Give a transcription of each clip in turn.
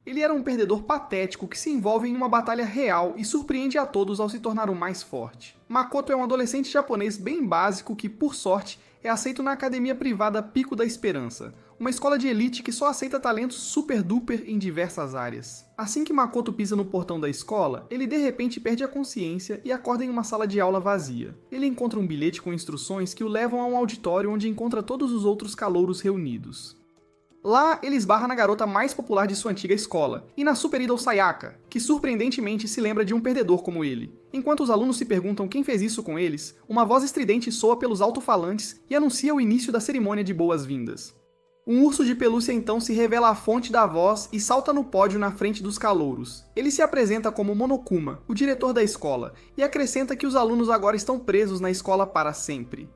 Ele era um perdedor patético que se envolve em uma batalha real e surpreende a todos ao se tornar o mais forte. Makoto é um adolescente japonês bem básico que, por sorte, é aceito na academia privada Pico da Esperança, uma escola de elite que só aceita talentos super duper em diversas áreas. Assim que Makoto pisa no portão da escola, ele de repente perde a consciência e acorda em uma sala de aula vazia. Ele encontra um bilhete com instruções que o levam a um auditório onde encontra todos os outros calouros reunidos. Lá, ele esbarra na garota mais popular de sua antiga escola, e na Super Idol Sayaka, que surpreendentemente se lembra de um perdedor como ele. Enquanto os alunos se perguntam quem fez isso com eles, uma voz estridente soa pelos alto-falantes e anuncia o início da cerimônia de boas-vindas. Um urso de pelúcia então se revela a fonte da voz e salta no pódio na frente dos calouros. Ele se apresenta como Monokuma, o diretor da escola, e acrescenta que os alunos agora estão presos na escola para sempre.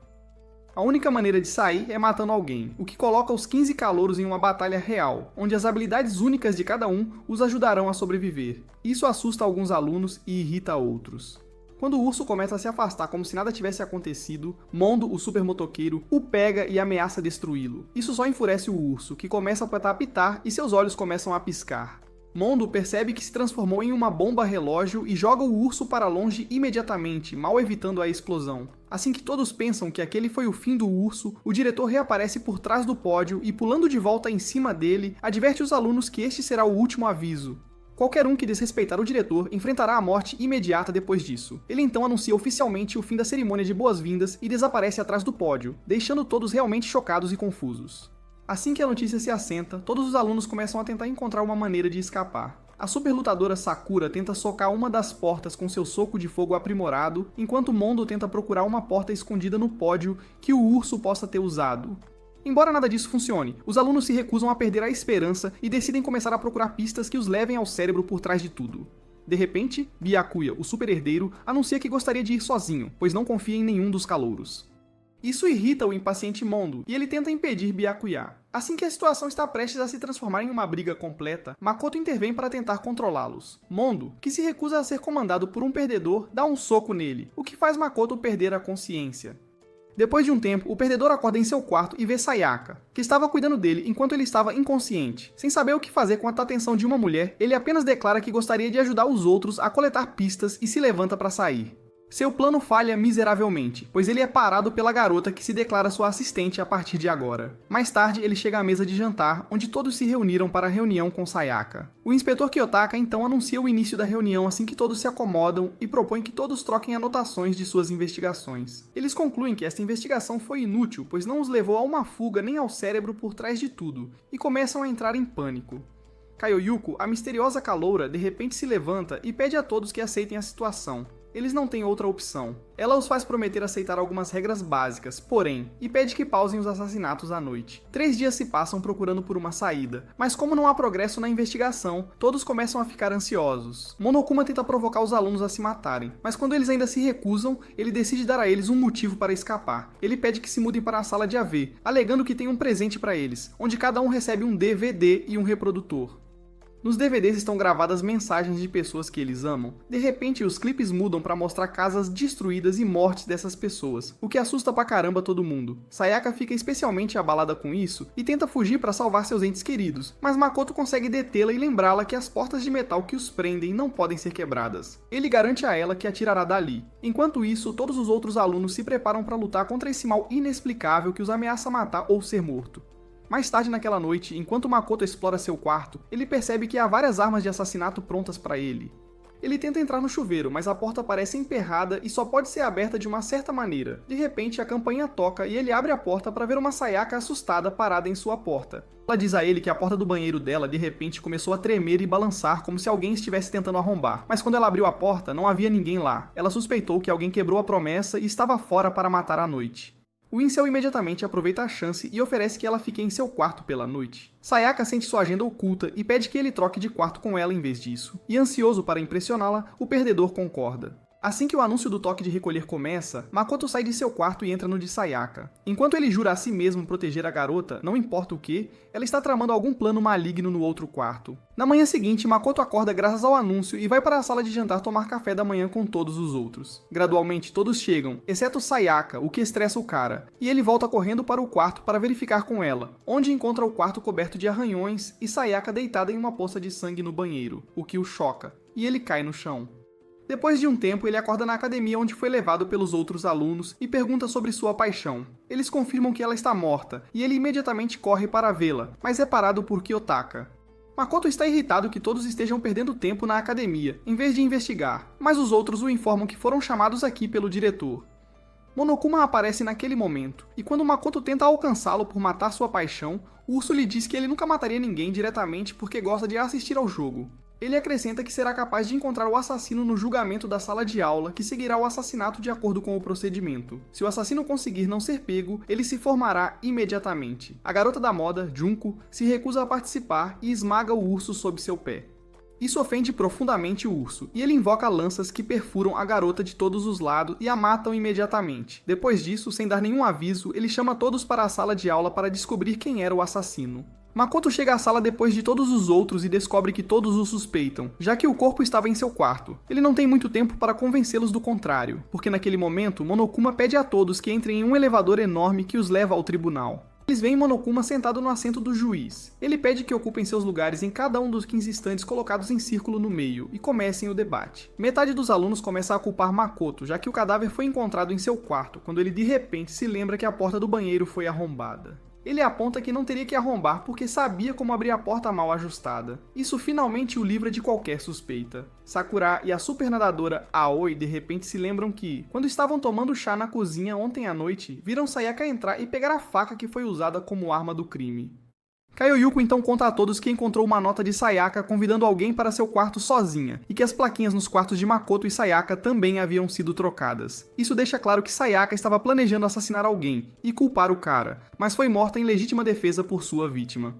A única maneira de sair é matando alguém, o que coloca os 15 calouros em uma batalha real, onde as habilidades únicas de cada um os ajudarão a sobreviver. Isso assusta alguns alunos e irrita outros. Quando o urso começa a se afastar como se nada tivesse acontecido, Mondo, o super motoqueiro, o pega e ameaça destruí-lo. Isso só enfurece o urso, que começa a apitar e seus olhos começam a piscar. Mondo percebe que se transformou em uma bomba relógio e joga o urso para longe imediatamente, mal evitando a explosão. Assim que todos pensam que aquele foi o fim do urso, o diretor reaparece por trás do pódio e, pulando de volta em cima dele, adverte os alunos que este será o último aviso. Qualquer um que desrespeitar o diretor enfrentará a morte imediata depois disso. Ele então anuncia oficialmente o fim da cerimônia de boas-vindas e desaparece atrás do pódio, deixando todos realmente chocados e confusos. Assim que a notícia se assenta, todos os alunos começam a tentar encontrar uma maneira de escapar. A superlutadora Sakura tenta socar uma das portas com seu soco de fogo aprimorado, enquanto Mondo tenta procurar uma porta escondida no pódio que o urso possa ter usado. Embora nada disso funcione, os alunos se recusam a perder a esperança e decidem começar a procurar pistas que os levem ao cérebro por trás de tudo. De repente, Byakuya, o super herdeiro, anuncia que gostaria de ir sozinho, pois não confia em nenhum dos calouros. Isso irrita o impaciente Mondo, e ele tenta impedir Byakuya. Assim que a situação está prestes a se transformar em uma briga completa, Makoto intervém para tentar controlá-los. Mondo, que se recusa a ser comandado por um perdedor, dá um soco nele, o que faz Makoto perder a consciência. Depois de um tempo, o perdedor acorda em seu quarto e vê Sayaka, que estava cuidando dele enquanto ele estava inconsciente. Sem saber o que fazer com a atenção de uma mulher, ele apenas declara que gostaria de ajudar os outros a coletar pistas e se levanta para sair. Seu plano falha miseravelmente, pois ele é parado pela garota que se declara sua assistente a partir de agora. Mais tarde, ele chega à mesa de jantar, onde todos se reuniram para a reunião com Sayaka. O inspetor Kiyotaka então anuncia o início da reunião assim que todos se acomodam e propõe que todos troquem anotações de suas investigações. Eles concluem que esta investigação foi inútil, pois não os levou a uma fuga nem ao cérebro por trás de tudo, e começam a entrar em pânico. Kaioyuko, a misteriosa caloura, de repente se levanta e pede a todos que aceitem a situação. Eles não têm outra opção. Ela os faz prometer aceitar algumas regras básicas, porém, e pede que pausem os assassinatos à noite. 3 dias se passam procurando por uma saída, mas como não há progresso na investigação, todos começam a ficar ansiosos. Monokuma tenta provocar os alunos a se matarem, mas quando eles ainda se recusam, ele decide dar a eles um motivo para escapar. Ele pede que se mudem para a sala de AV, alegando que tem um presente para eles, onde cada um recebe um DVD e um reprodutor. Nos DVDs estão gravadas mensagens de pessoas que eles amam. De repente, os clipes mudam para mostrar casas destruídas e mortes dessas pessoas, o que assusta pra caramba todo mundo. Sayaka fica especialmente abalada com isso e tenta fugir para salvar seus entes queridos, mas Makoto consegue detê-la e lembrá-la que as portas de metal que os prendem não podem ser quebradas. Ele garante a ela que atirará dali. Enquanto isso, todos os outros alunos se preparam para lutar contra esse mal inexplicável que os ameaça matar ou ser morto. Mais tarde naquela noite, enquanto Makoto explora seu quarto, ele percebe que há várias armas de assassinato prontas para ele. Ele tenta entrar no chuveiro, mas a porta parece emperrada e só pode ser aberta de uma certa maneira. De repente, a campainha toca e ele abre a porta para ver uma Sayaka assustada parada em sua porta. Ela diz a ele que a porta do banheiro dela de repente começou a tremer e balançar como se alguém estivesse tentando arrombar. Mas quando ela abriu a porta, não havia ninguém lá. Ela suspeitou que alguém quebrou a promessa e estava fora para matar à noite. O incel imediatamente aproveita a chance e oferece que ela fique em seu quarto pela noite. Sayaka sente sua agenda oculta e pede que ele troque de quarto com ela em vez disso. E ansioso para impressioná-la, o perdedor concorda. Assim que o anúncio do toque de recolher começa, Makoto sai de seu quarto e entra no de Sayaka. Enquanto ele jura a si mesmo proteger a garota, não importa o que, ela está tramando algum plano maligno no outro quarto. Na manhã seguinte, Makoto acorda graças ao anúncio e vai para a sala de jantar tomar café da manhã com todos os outros. Gradualmente, todos chegam, exceto Sayaka, o que estressa o cara, e ele volta correndo para o quarto para verificar com ela, onde encontra o quarto coberto de arranhões e Sayaka deitada em uma poça de sangue no banheiro, o que o choca, e ele cai no chão. Depois de um tempo, ele acorda na academia onde foi levado pelos outros alunos e pergunta sobre sua paixão. Eles confirmam que ela está morta, e ele imediatamente corre para vê-la, mas é parado por Kiyotaka. Makoto está irritado que todos estejam perdendo tempo na academia, em vez de investigar, mas os outros o informam que foram chamados aqui pelo diretor. Monokuma aparece naquele momento, e quando Makoto tenta alcançá-lo por matar sua paixão, o urso lhe diz que ele nunca mataria ninguém diretamente porque gosta de assistir ao jogo. Ele acrescenta que será capaz de encontrar o assassino no julgamento da sala de aula, que seguirá o assassinato de acordo com o procedimento. Se o assassino conseguir não ser pego, ele se formará imediatamente. A garota da moda, Junko, se recusa a participar e esmaga o urso sob seu pé. Isso ofende profundamente o urso, e ele invoca lanças que perfuram a garota de todos os lados e a matam imediatamente. Depois disso, sem dar nenhum aviso, ele chama todos para a sala de aula para descobrir quem era o assassino. Makoto chega à sala depois de todos os outros e descobre que todos o suspeitam, já que o corpo estava em seu quarto. Ele não tem muito tempo para convencê-los do contrário, porque naquele momento Monokuma pede a todos que entrem em um elevador enorme que os leva ao tribunal. Eles veem Monokuma sentado no assento do juiz. Ele pede que ocupem seus lugares em cada um dos 15 estantes colocados em círculo no meio e comecem o debate. Metade dos alunos começa a culpar Makoto, já que o cadáver foi encontrado em seu quarto, quando ele de repente se lembra que a porta do banheiro foi arrombada. Ele aponta que não teria que arrombar porque sabia como abrir a porta mal ajustada. Isso finalmente o livra de qualquer suspeita. Sakura e a supernadadora Aoi de repente se lembram que, quando estavam tomando chá na cozinha ontem à noite, viram Sayaka entrar e pegar a faca que foi usada como arma do crime. Kaioyuko então conta a todos que encontrou uma nota de Sayaka convidando alguém para seu quarto sozinha, e que as plaquinhas nos quartos de Makoto e Sayaka também haviam sido trocadas. Isso deixa claro que Sayaka estava planejando assassinar alguém e culpar o cara, mas foi morta em legítima defesa por sua vítima.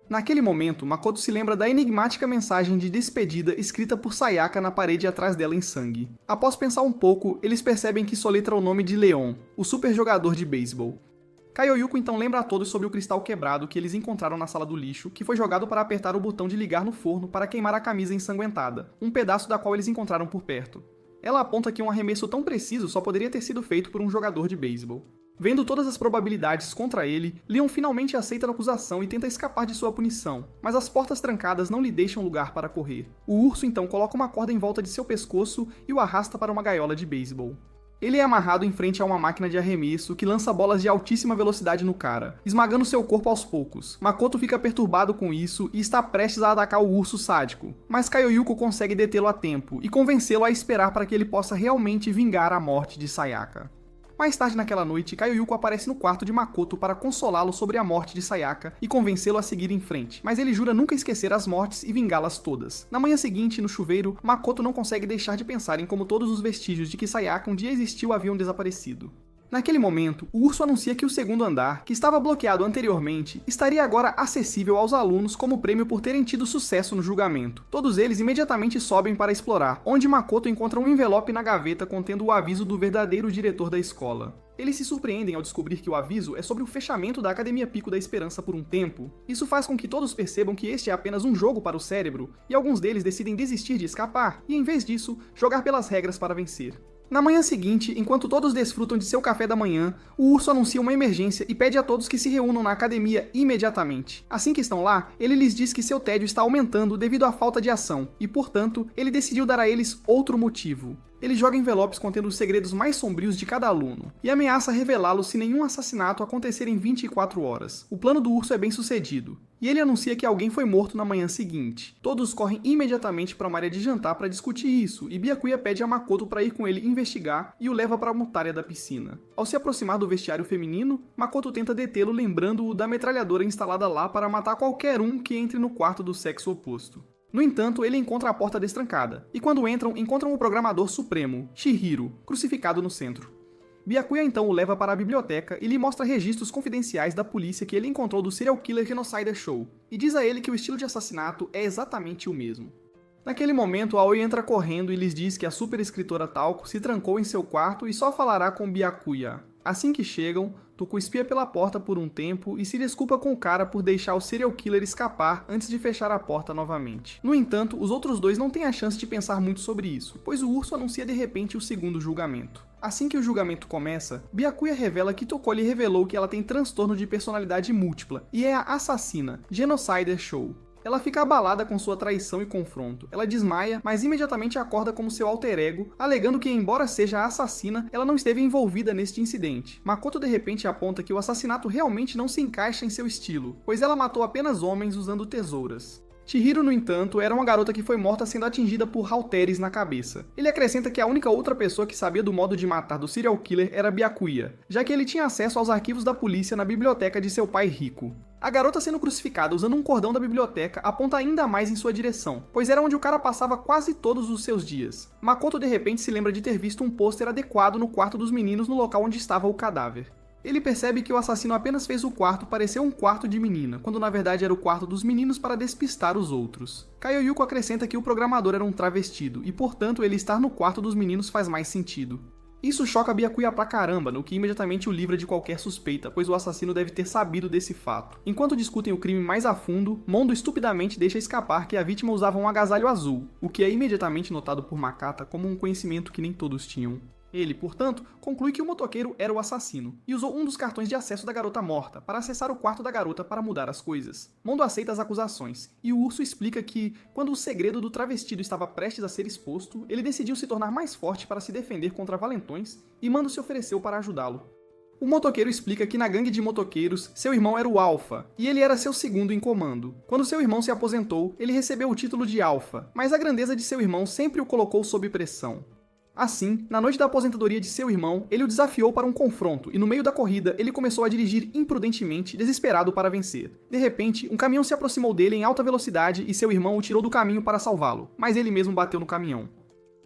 Naquele momento, Makoto se lembra da enigmática mensagem de despedida escrita por Sayaka na parede atrás dela em sangue. Após pensar um pouco, eles percebem que soletra o nome de Leon, o super jogador de beisebol. Kaioyuko então lembra a todos sobre o cristal quebrado que eles encontraram na sala do lixo, que foi jogado para apertar o botão de ligar no forno para queimar a camisa ensanguentada, um pedaço da qual eles encontraram por perto. Ela aponta que um arremesso tão preciso só poderia ter sido feito por um jogador de beisebol. Vendo todas as probabilidades contra ele, Leon finalmente aceita a acusação e tenta escapar de sua punição, mas as portas trancadas não lhe deixam lugar para correr. O urso então coloca uma corda em volta de seu pescoço e o arrasta para uma gaiola de beisebol. Ele é amarrado em frente a uma máquina de arremesso que lança bolas de altíssima velocidade no cara, esmagando seu corpo aos poucos. Makoto fica perturbado com isso e está prestes a atacar o urso sádico, mas Kaioyuko consegue detê-lo a tempo e convencê-lo a esperar para que ele possa realmente vingar a morte de Sayaka. Mais tarde naquela noite, Kaioyuko aparece no quarto de Makoto para consolá-lo sobre a morte de Sayaka e convencê-lo a seguir em frente, mas ele jura nunca esquecer as mortes e vingá-las todas. Na manhã seguinte, no chuveiro, Makoto não consegue deixar de pensar em como todos os vestígios de que Sayaka um dia existiu haviam desaparecido. Naquele momento, o urso anuncia que o segundo andar, que estava bloqueado anteriormente, estaria agora acessível aos alunos como prêmio por terem tido sucesso no julgamento. Todos eles imediatamente sobem para explorar, onde Makoto encontra um envelope na gaveta contendo o aviso do verdadeiro diretor da escola. Eles se surpreendem ao descobrir que o aviso é sobre o fechamento da Academia Pico da Esperança por um tempo. Isso faz com que todos percebam que este é apenas um jogo para o cérebro, e alguns deles decidem desistir de escapar, e em vez disso, jogar pelas regras para vencer. Na manhã seguinte, enquanto todos desfrutam de seu café da manhã, o urso anuncia uma emergência e pede a todos que se reúnam na academia imediatamente. Assim que estão lá, ele lhes diz que seu tédio está aumentando devido à falta de ação, e portanto, ele decidiu dar a eles outro motivo. Ele joga envelopes contendo os segredos mais sombrios de cada aluno, e ameaça revelá-los se nenhum assassinato acontecer em 24 horas. O plano do urso é bem sucedido, e ele anuncia que alguém foi morto na manhã seguinte. Todos correm imediatamente para uma área de jantar para discutir isso, e Byakuya pede a Makoto para ir com ele investigar e o leva para a mutária da piscina. Ao se aproximar do vestiário feminino, Makoto tenta detê-lo lembrando-o da metralhadora instalada lá para matar qualquer um que entre no quarto do sexo oposto. No entanto, ele encontra a porta destrancada, e quando entram, encontram o programador supremo, Chihiro, crucificado no centro. Byakuya então o leva para a biblioteca e lhe mostra registros confidenciais da polícia que ele encontrou do serial killer Genocider Show, e diz a ele que o estilo de assassinato é exatamente o mesmo. Naquele momento, Aoi entra correndo e lhes diz que a super escritora Talco se trancou em seu quarto e só falará com Byakuya. Assim que chegam, Tuco espia pela porta por um tempo e se desculpa com o cara por deixar o serial killer escapar antes de fechar a porta novamente. No entanto, os outros dois não têm a chance de pensar muito sobre isso, pois o urso anuncia de repente o segundo julgamento. Assim que o julgamento começa, Byakuya revela que Toko lhe revelou que ela tem transtorno de personalidade múltipla e é a assassina, Genocider Show. Ela fica abalada com sua traição e confronto. Ela desmaia, mas imediatamente acorda como seu alter ego, alegando que, embora seja a assassina, ela não esteve envolvida neste incidente. Makoto de repente aponta que o assassinato realmente não se encaixa em seu estilo, pois ela matou apenas homens usando tesouras. Chihiro, no entanto, era uma garota que foi morta sendo atingida por halteres na cabeça. Ele acrescenta que a única outra pessoa que sabia do modo de matar do serial killer era Byakuya, já que ele tinha acesso aos arquivos da polícia na biblioteca de seu pai rico. A garota sendo crucificada usando um cordão da biblioteca aponta ainda mais em sua direção, pois era onde o cara passava quase todos os seus dias. Makoto de repente se lembra de ter visto um pôster adequado no quarto dos meninos no local onde estava o cadáver. Ele percebe que o assassino apenas fez o quarto parecer um quarto de menina, quando na verdade era o quarto dos meninos para despistar os outros. Kaioyuko acrescenta que o programador era um travestido, e portanto ele estar no quarto dos meninos faz mais sentido. Isso choca Byakuya pra caramba, no que imediatamente o livra de qualquer suspeita, pois o assassino deve ter sabido desse fato. Enquanto discutem o crime mais a fundo, Mondo estupidamente deixa escapar que a vítima usava um agasalho azul, o que é imediatamente notado por Makata como um conhecimento que nem todos tinham. Ele, portanto, conclui que o motoqueiro era o assassino, e usou um dos cartões de acesso da garota morta para acessar o quarto da garota para mudar as coisas. Mondo aceita as acusações, e o urso explica que, quando o segredo do travestido estava prestes a ser exposto, ele decidiu se tornar mais forte para se defender contra valentões, e Mando se ofereceu para ajudá-lo. O motoqueiro explica que na gangue de motoqueiros, seu irmão era o Alpha, e ele era seu segundo em comando. Quando seu irmão se aposentou, ele recebeu o título de Alpha, mas a grandeza de seu irmão sempre o colocou sob pressão. Assim, na noite da aposentadoria de seu irmão, ele o desafiou para um confronto e no meio da corrida ele começou a dirigir imprudentemente, desesperado para vencer. De repente, um caminhão se aproximou dele em alta velocidade e seu irmão o tirou do caminho para salvá-lo, mas ele mesmo bateu no caminhão.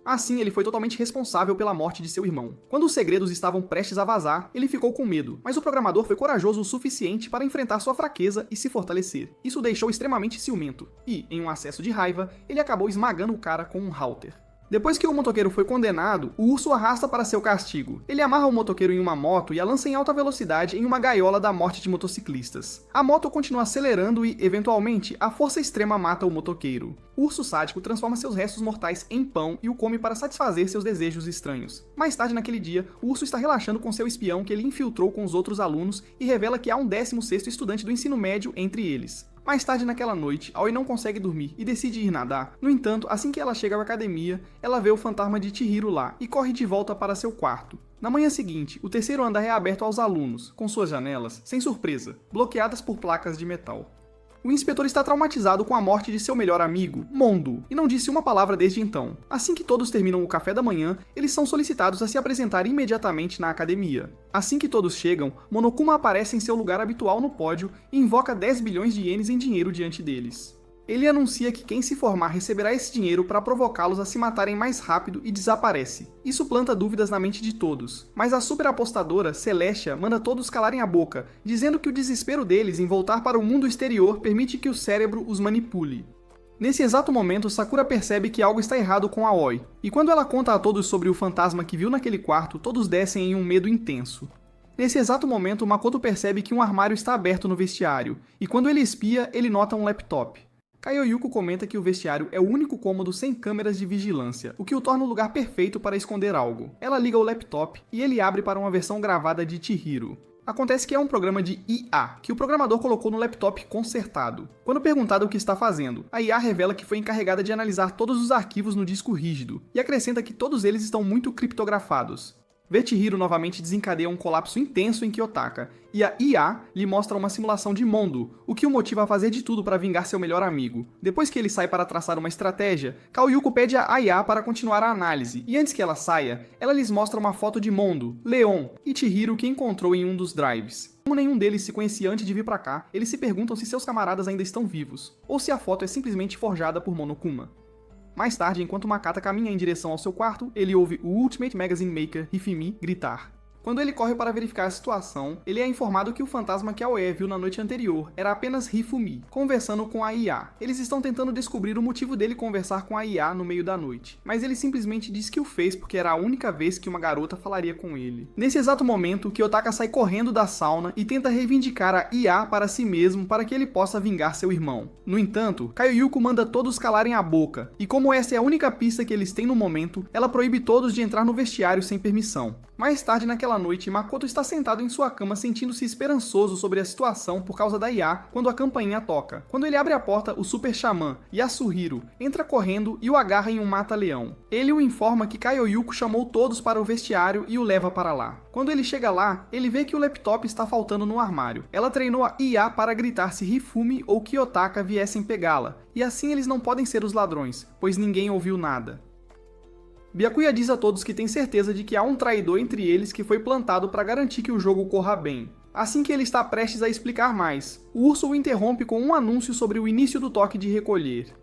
Assim, ele foi totalmente responsável pela morte de seu irmão. Quando os segredos estavam prestes a vazar, ele ficou com medo, mas o programador foi corajoso o suficiente para enfrentar sua fraqueza e se fortalecer. Isso o deixou extremamente ciumento, e, em um acesso de raiva, ele acabou esmagando o cara com um halter. Depois que o motoqueiro foi condenado, o urso o arrasta para seu castigo. Ele amarra o motoqueiro em uma moto e a lança em alta velocidade em uma gaiola da morte de motociclistas. A moto continua acelerando e, eventualmente, a força extrema mata o motoqueiro. O urso sádico transforma seus restos mortais em pão e o come para satisfazer seus desejos estranhos. Mais tarde naquele dia, o urso está relaxando com seu espião que ele infiltrou com os outros alunos e revela que há um 16º estudante do ensino médio entre eles. Mais tarde naquela noite, Aoi não consegue dormir e decide ir nadar. No entanto, assim que ela chega à academia, ela vê o fantasma de Chihiro lá e corre de volta para seu quarto. Na manhã seguinte, o terceiro andar é aberto aos alunos, com suas janelas, sem surpresa, bloqueadas por placas de metal. O inspetor está traumatizado com a morte de seu melhor amigo, Mondo, e não disse uma palavra desde então. Assim que todos terminam o café da manhã, eles são solicitados a se apresentar imediatamente na academia. Assim que todos chegam, Monokuma aparece em seu lugar habitual no pódio e invoca 10 bilhões de ienes em dinheiro diante deles. Ele anuncia que quem se formar receberá esse dinheiro para provocá-los a se matarem mais rápido e desaparece. Isso planta dúvidas na mente de todos, mas a super apostadora, Celestia, manda todos calarem a boca, dizendo que o desespero deles em voltar para o mundo exterior permite que o cérebro os manipule. Nesse exato momento, Sakura percebe que algo está errado com Aoi, e quando ela conta a todos sobre o fantasma que viu naquele quarto, todos descem em um medo intenso. Nesse exato momento, Makoto percebe que um armário está aberto no vestiário, e quando ele espia, ele nota um laptop. Kaioyuko comenta que o vestiário é o único cômodo sem câmeras de vigilância, o que o torna o lugar perfeito para esconder algo. Ela liga o laptop e ele abre para uma versão gravada de Chihiro. Acontece que é um programa de IA, que o programador colocou no laptop consertado. Quando perguntado o que está fazendo, a IA revela que foi encarregada de analisar todos os arquivos no disco rígido, e acrescenta que todos eles estão muito criptografados. Ver Chihiro novamente desencadeia um colapso intenso em Kiyotaka, e a IA lhe mostra uma simulação de Mondo, o que o motiva a fazer de tudo para vingar seu melhor amigo. Depois que ele sai para traçar uma estratégia, Kaoyuko pede a IA para continuar a análise, e antes que ela saia, ela lhes mostra uma foto de Mondo, Leon e Chihiro que encontrou em um dos drives. Como nenhum deles se conhecia antes de vir para cá, eles se perguntam se seus camaradas ainda estão vivos, ou se a foto é simplesmente forjada por Monokuma. Mais tarde, enquanto Makata caminha em direção ao seu quarto, ele ouve o Ultimate Magazine Maker Hifumi gritar: Quando ele corre para verificar a situação, ele é informado que o fantasma que Aoe viu na noite anterior era apenas Hifumi, conversando com a IA. Eles estão tentando descobrir o motivo dele conversar com a IA no meio da noite, mas ele simplesmente diz que o fez porque era a única vez que uma garota falaria com ele. Nesse exato momento, Kiyotaka sai correndo da sauna e tenta reivindicar a IA para si mesmo para que ele possa vingar seu irmão. No entanto, Kaioyuko manda todos calarem a boca, e como essa é a única pista que eles têm no momento, ela proíbe todos de entrar no vestiário sem permissão. Mais tarde naquela noite, Makoto está sentado em sua cama sentindo-se esperançoso sobre a situação por causa da IA quando a campainha toca. Quando ele abre a porta, o super xamã, Yasuhiro, entra correndo e o agarra em um mata-leão. Ele o informa que Kaioyuko chamou todos para o vestiário e o leva para lá. Quando ele chega lá, ele vê que o laptop está faltando no armário. Ela treinou a IA para gritar se Hifumi ou Kiyotaka viessem pegá-la, e assim eles não podem ser os ladrões, pois ninguém ouviu nada. Byakuya diz a todos que tem certeza de que há um traidor entre eles que foi plantado para garantir que o jogo corra bem. Assim que ele está prestes a explicar mais, o urso o interrompe com um anúncio sobre o início do toque de recolher.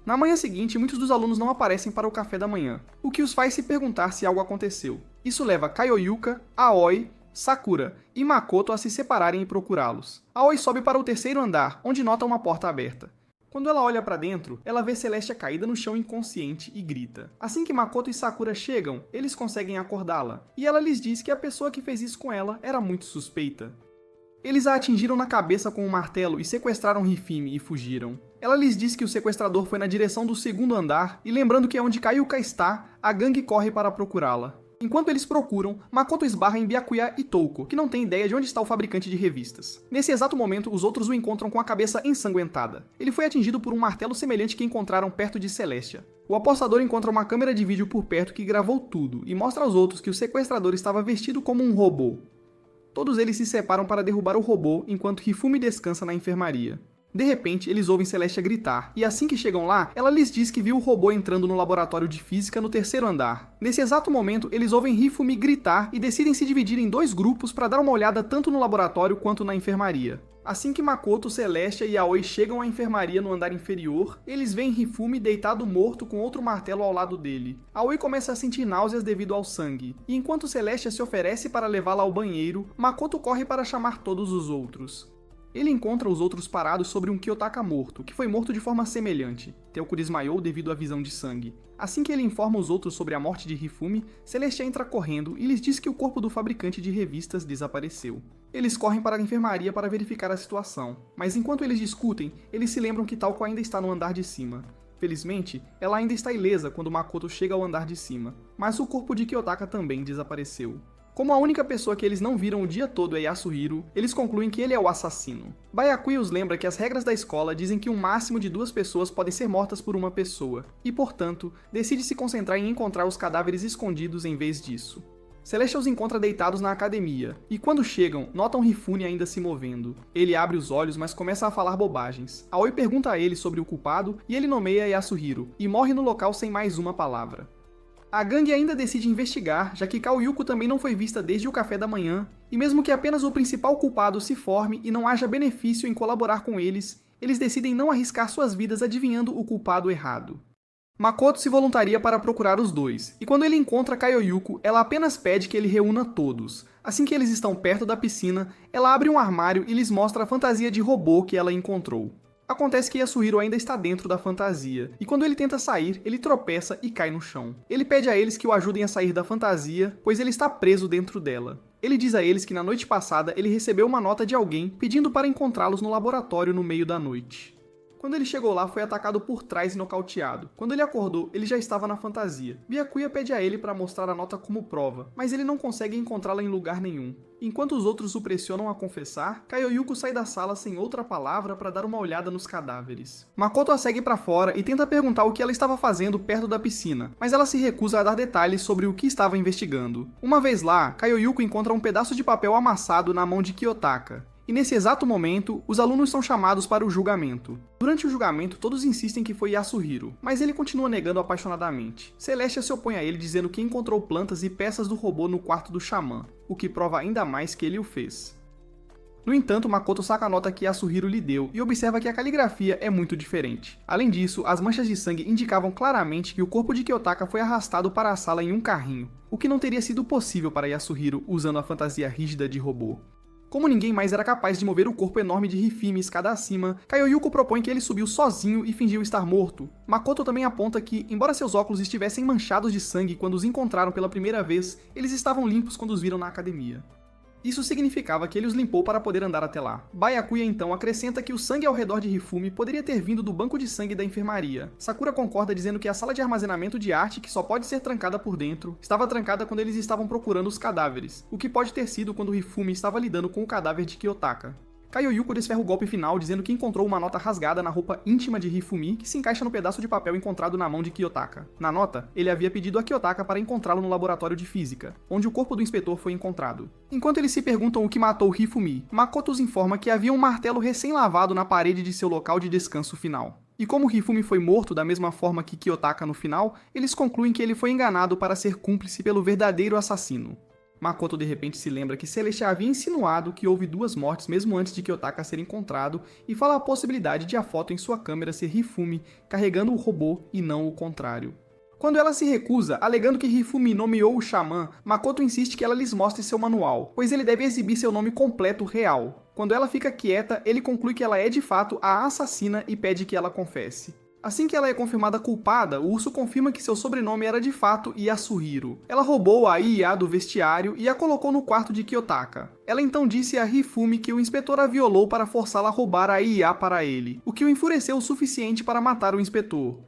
Na manhã seguinte, muitos dos alunos não aparecem para o café da manhã, o que os faz se perguntar se algo aconteceu. Isso leva Kaioyuka, Aoi, Sakura e Makoto a se separarem e procurá-los. Aoi sobe para o terceiro andar, onde nota uma porta aberta. Quando ela olha para dentro, ela vê Celestia caída no chão inconsciente e grita. Assim que Makoto e Sakura chegam, eles conseguem acordá-la, e ela lhes diz que a pessoa que fez isso com ela era muito suspeita. Eles a atingiram na cabeça com um martelo e sequestraram Hifumi e fugiram. Ela lhes diz que o sequestrador foi na direção do segundo andar, e lembrando que é onde Kayuka está, a gangue corre para procurá-la. Enquanto eles procuram, Makoto esbarra em Byakuya e Touko, que não tem ideia de onde está o fabricante de revistas. Nesse exato momento, os outros o encontram com a cabeça ensanguentada. Ele foi atingido por um martelo semelhante que encontraram perto de Celestia. O apostador encontra uma câmera de vídeo por perto que gravou tudo e mostra aos outros que o sequestrador estava vestido como um robô. Todos eles se separam para derrubar o robô enquanto Hifumi descansa na enfermaria. De repente, eles ouvem Celestia gritar, e assim que chegam lá, ela lhes diz que viu o robô entrando no laboratório de física no terceiro andar. Nesse exato momento, eles ouvem Hifumi gritar e decidem se dividir em dois grupos para dar uma olhada tanto no laboratório quanto na enfermaria. Assim que Makoto, Celestia e Aoi chegam à enfermaria no andar inferior, eles veem Hifumi deitado morto com outro martelo ao lado dele. Aoi começa a sentir náuseas devido ao sangue, e enquanto Celestia se oferece para levá-la ao banheiro, Makoto corre para chamar todos os outros. Ele encontra os outros parados sobre um Kiyotaka morto, que foi morto de forma semelhante. Teoko desmaiou devido à visão de sangue. Assim que ele informa os outros sobre a morte de Hifumi, Celestia entra correndo e lhes diz que o corpo do fabricante de revistas desapareceu. Eles correm para a enfermaria para verificar a situação, mas enquanto eles discutem, eles se lembram que Taoko ainda está no andar de cima. Felizmente, ela ainda está ilesa quando Makoto chega ao andar de cima, mas o corpo de Kiyotaka também desapareceu. Como a única pessoa que eles não viram o dia todo é Yasuhiro, eles concluem que ele é o assassino. Byakuya os lembra que as regras da escola dizem que um máximo de 2 pessoas podem ser mortas por uma pessoa, e portanto, decide se concentrar em encontrar os cadáveres escondidos em vez disso. Celestia os encontra deitados na academia, e quando chegam, notam Hifumi ainda se movendo. Ele abre os olhos, mas começa a falar bobagens. Aoi pergunta a ele sobre o culpado, e ele nomeia Yasuhiro, e morre no local sem mais uma palavra. A gangue ainda decide investigar, já que Kaoyuko também não foi vista desde o café da manhã, e mesmo que apenas o principal culpado se forme e não haja benefício em colaborar com eles, eles decidem não arriscar suas vidas adivinhando o culpado errado. Makoto se voluntaria para procurar os dois, e quando ele encontra Kaioyuko, ela apenas pede que ele reúna todos. Assim que eles estão perto da piscina, ela abre um armário e lhes mostra a fantasia de robô que ela encontrou. Acontece que Yasuhiro ainda está dentro da fantasia, e quando ele tenta sair, ele tropeça e cai no chão. Ele pede a eles que o ajudem a sair da fantasia, pois ele está preso dentro dela. Ele diz a eles que na noite passada ele recebeu uma nota de alguém pedindo para encontrá-los no laboratório no meio da noite. Quando ele chegou lá, foi atacado por trás e nocauteado. Quando ele acordou, ele já estava na fantasia. Byakuya pede a ele para mostrar a nota como prova, mas ele não consegue encontrá-la em lugar nenhum. Enquanto os outros o pressionam a confessar, Kaioyuko sai da sala sem outra palavra para dar uma olhada nos cadáveres. Makoto a segue para fora e tenta perguntar o que ela estava fazendo perto da piscina, mas ela se recusa a dar detalhes sobre o que estava investigando. Uma vez lá, Kaioyuko encontra um pedaço de papel amassado na mão de Kiyotaka. E nesse exato momento, os alunos são chamados para o julgamento. Durante o julgamento, todos insistem que foi Yasuhiro, mas ele continua negando apaixonadamente. Celestia se opõe a ele dizendo que encontrou plantas e peças do robô no quarto do xamã, o que prova ainda mais que ele o fez. No entanto, Makoto saca a nota que Yasuhiro lhe deu e observa que a caligrafia é muito diferente. Além disso, as manchas de sangue indicavam claramente que o corpo de Kiyotaka foi arrastado para a sala em um carrinho, o que não teria sido possível para Yasuhiro usando a fantasia rígida de robô. Como ninguém mais era capaz de mover o corpo enorme de Hifumi escada acima, Kaioyuko propõe que ele subiu sozinho e fingiu estar morto. Makoto também aponta que, embora seus óculos estivessem manchados de sangue quando os encontraram pela primeira vez, eles estavam limpos quando os viram na academia. Isso significava que ele os limpou para poder andar até lá. Byakuya então acrescenta que o sangue ao redor de Hifumi poderia ter vindo do banco de sangue da enfermaria. Sakura concorda dizendo que a sala de armazenamento de arte, que só pode ser trancada por dentro, estava trancada quando eles estavam procurando os cadáveres, o que pode ter sido quando Hifumi estava lidando com o cadáver de Kiyotaka. Kaioyuko desferra o golpe final dizendo que encontrou uma nota rasgada na roupa íntima de Hifumi que se encaixa no pedaço de papel encontrado na mão de Kiyotaka. Na nota, ele havia pedido a Kiyotaka para encontrá-lo no laboratório de física, onde o corpo do inspetor foi encontrado. Enquanto eles se perguntam o que matou Hifumi, Makoto os informa que havia um martelo recém-lavado na parede de seu local de descanso final. E como Hifumi foi morto da mesma forma que Kiyotaka no final, eles concluem que ele foi enganado para ser cúmplice pelo verdadeiro assassino. Makoto de repente se lembra que Celestia havia insinuado que houve 2 mortes mesmo antes de Kiyotaka ser encontrado e fala a possibilidade de a foto em sua câmera ser Hifumi carregando o robô e não o contrário. Quando ela se recusa, alegando que Hifumi nomeou o xamã, Makoto insiste que ela lhes mostre seu manual, pois ele deve exibir seu nome completo real. Quando ela fica quieta, ele conclui que ela é de fato a assassina e pede que ela confesse. Assim que ela é confirmada culpada, o urso confirma que seu sobrenome era de fato Yasuhiro. Ela roubou a IA do vestiário e a colocou no quarto de Kiyotaka. Ela então disse a Hifumi que o inspetor a violou para forçá-la a roubar a IA para ele, o que o enfureceu o suficiente para matar o inspetor.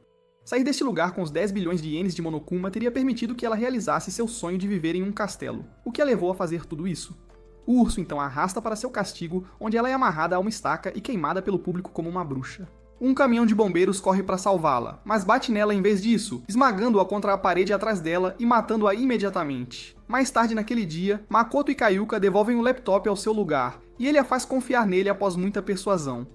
Sair deste lugar com os 10 bilhões de ienes de Monokuma teria permitido que ela realizasse seu sonho de viver em um castelo, o que a levou a fazer tudo isso. O urso então a arrasta para seu castigo, onde ela é amarrada a uma estaca e queimada pelo público como uma bruxa. Um caminhão de bombeiros corre para salvá-la, mas bate nela em vez disso, esmagando-a contra a parede atrás dela e matando-a imediatamente. Mais tarde naquele dia, Makoto e Kayuka devolvem o laptop ao seu lugar, e ele a faz confiar nele após muita persuasão.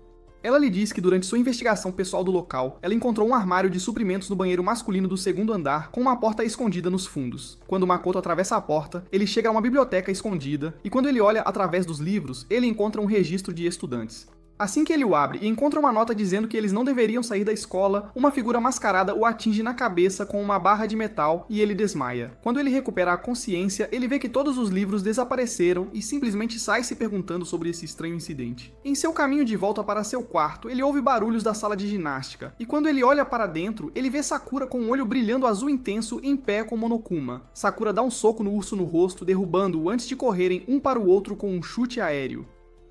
Ela lhe diz que durante sua investigação pessoal do local, ela encontrou um armário de suprimentos no banheiro masculino do 2º andar com uma porta escondida nos fundos. Quando Makoto atravessa a porta, ele chega a uma biblioteca escondida, e quando ele olha através dos livros, ele encontra um registro de estudantes. Assim que ele o abre e encontra uma nota dizendo que eles não deveriam sair da escola, uma figura mascarada o atinge na cabeça com uma barra de metal e ele desmaia. Quando ele recupera a consciência, ele vê que todos os livros desapareceram e simplesmente sai se perguntando sobre esse estranho incidente. Em seu caminho de volta para seu quarto, ele ouve barulhos da sala de ginástica, e quando ele olha para dentro, ele vê Sakura com um olho brilhando azul intenso em pé com Monokuma. Sakura dá um soco no urso no rosto, derrubando-o antes de correrem um para o outro com um chute aéreo.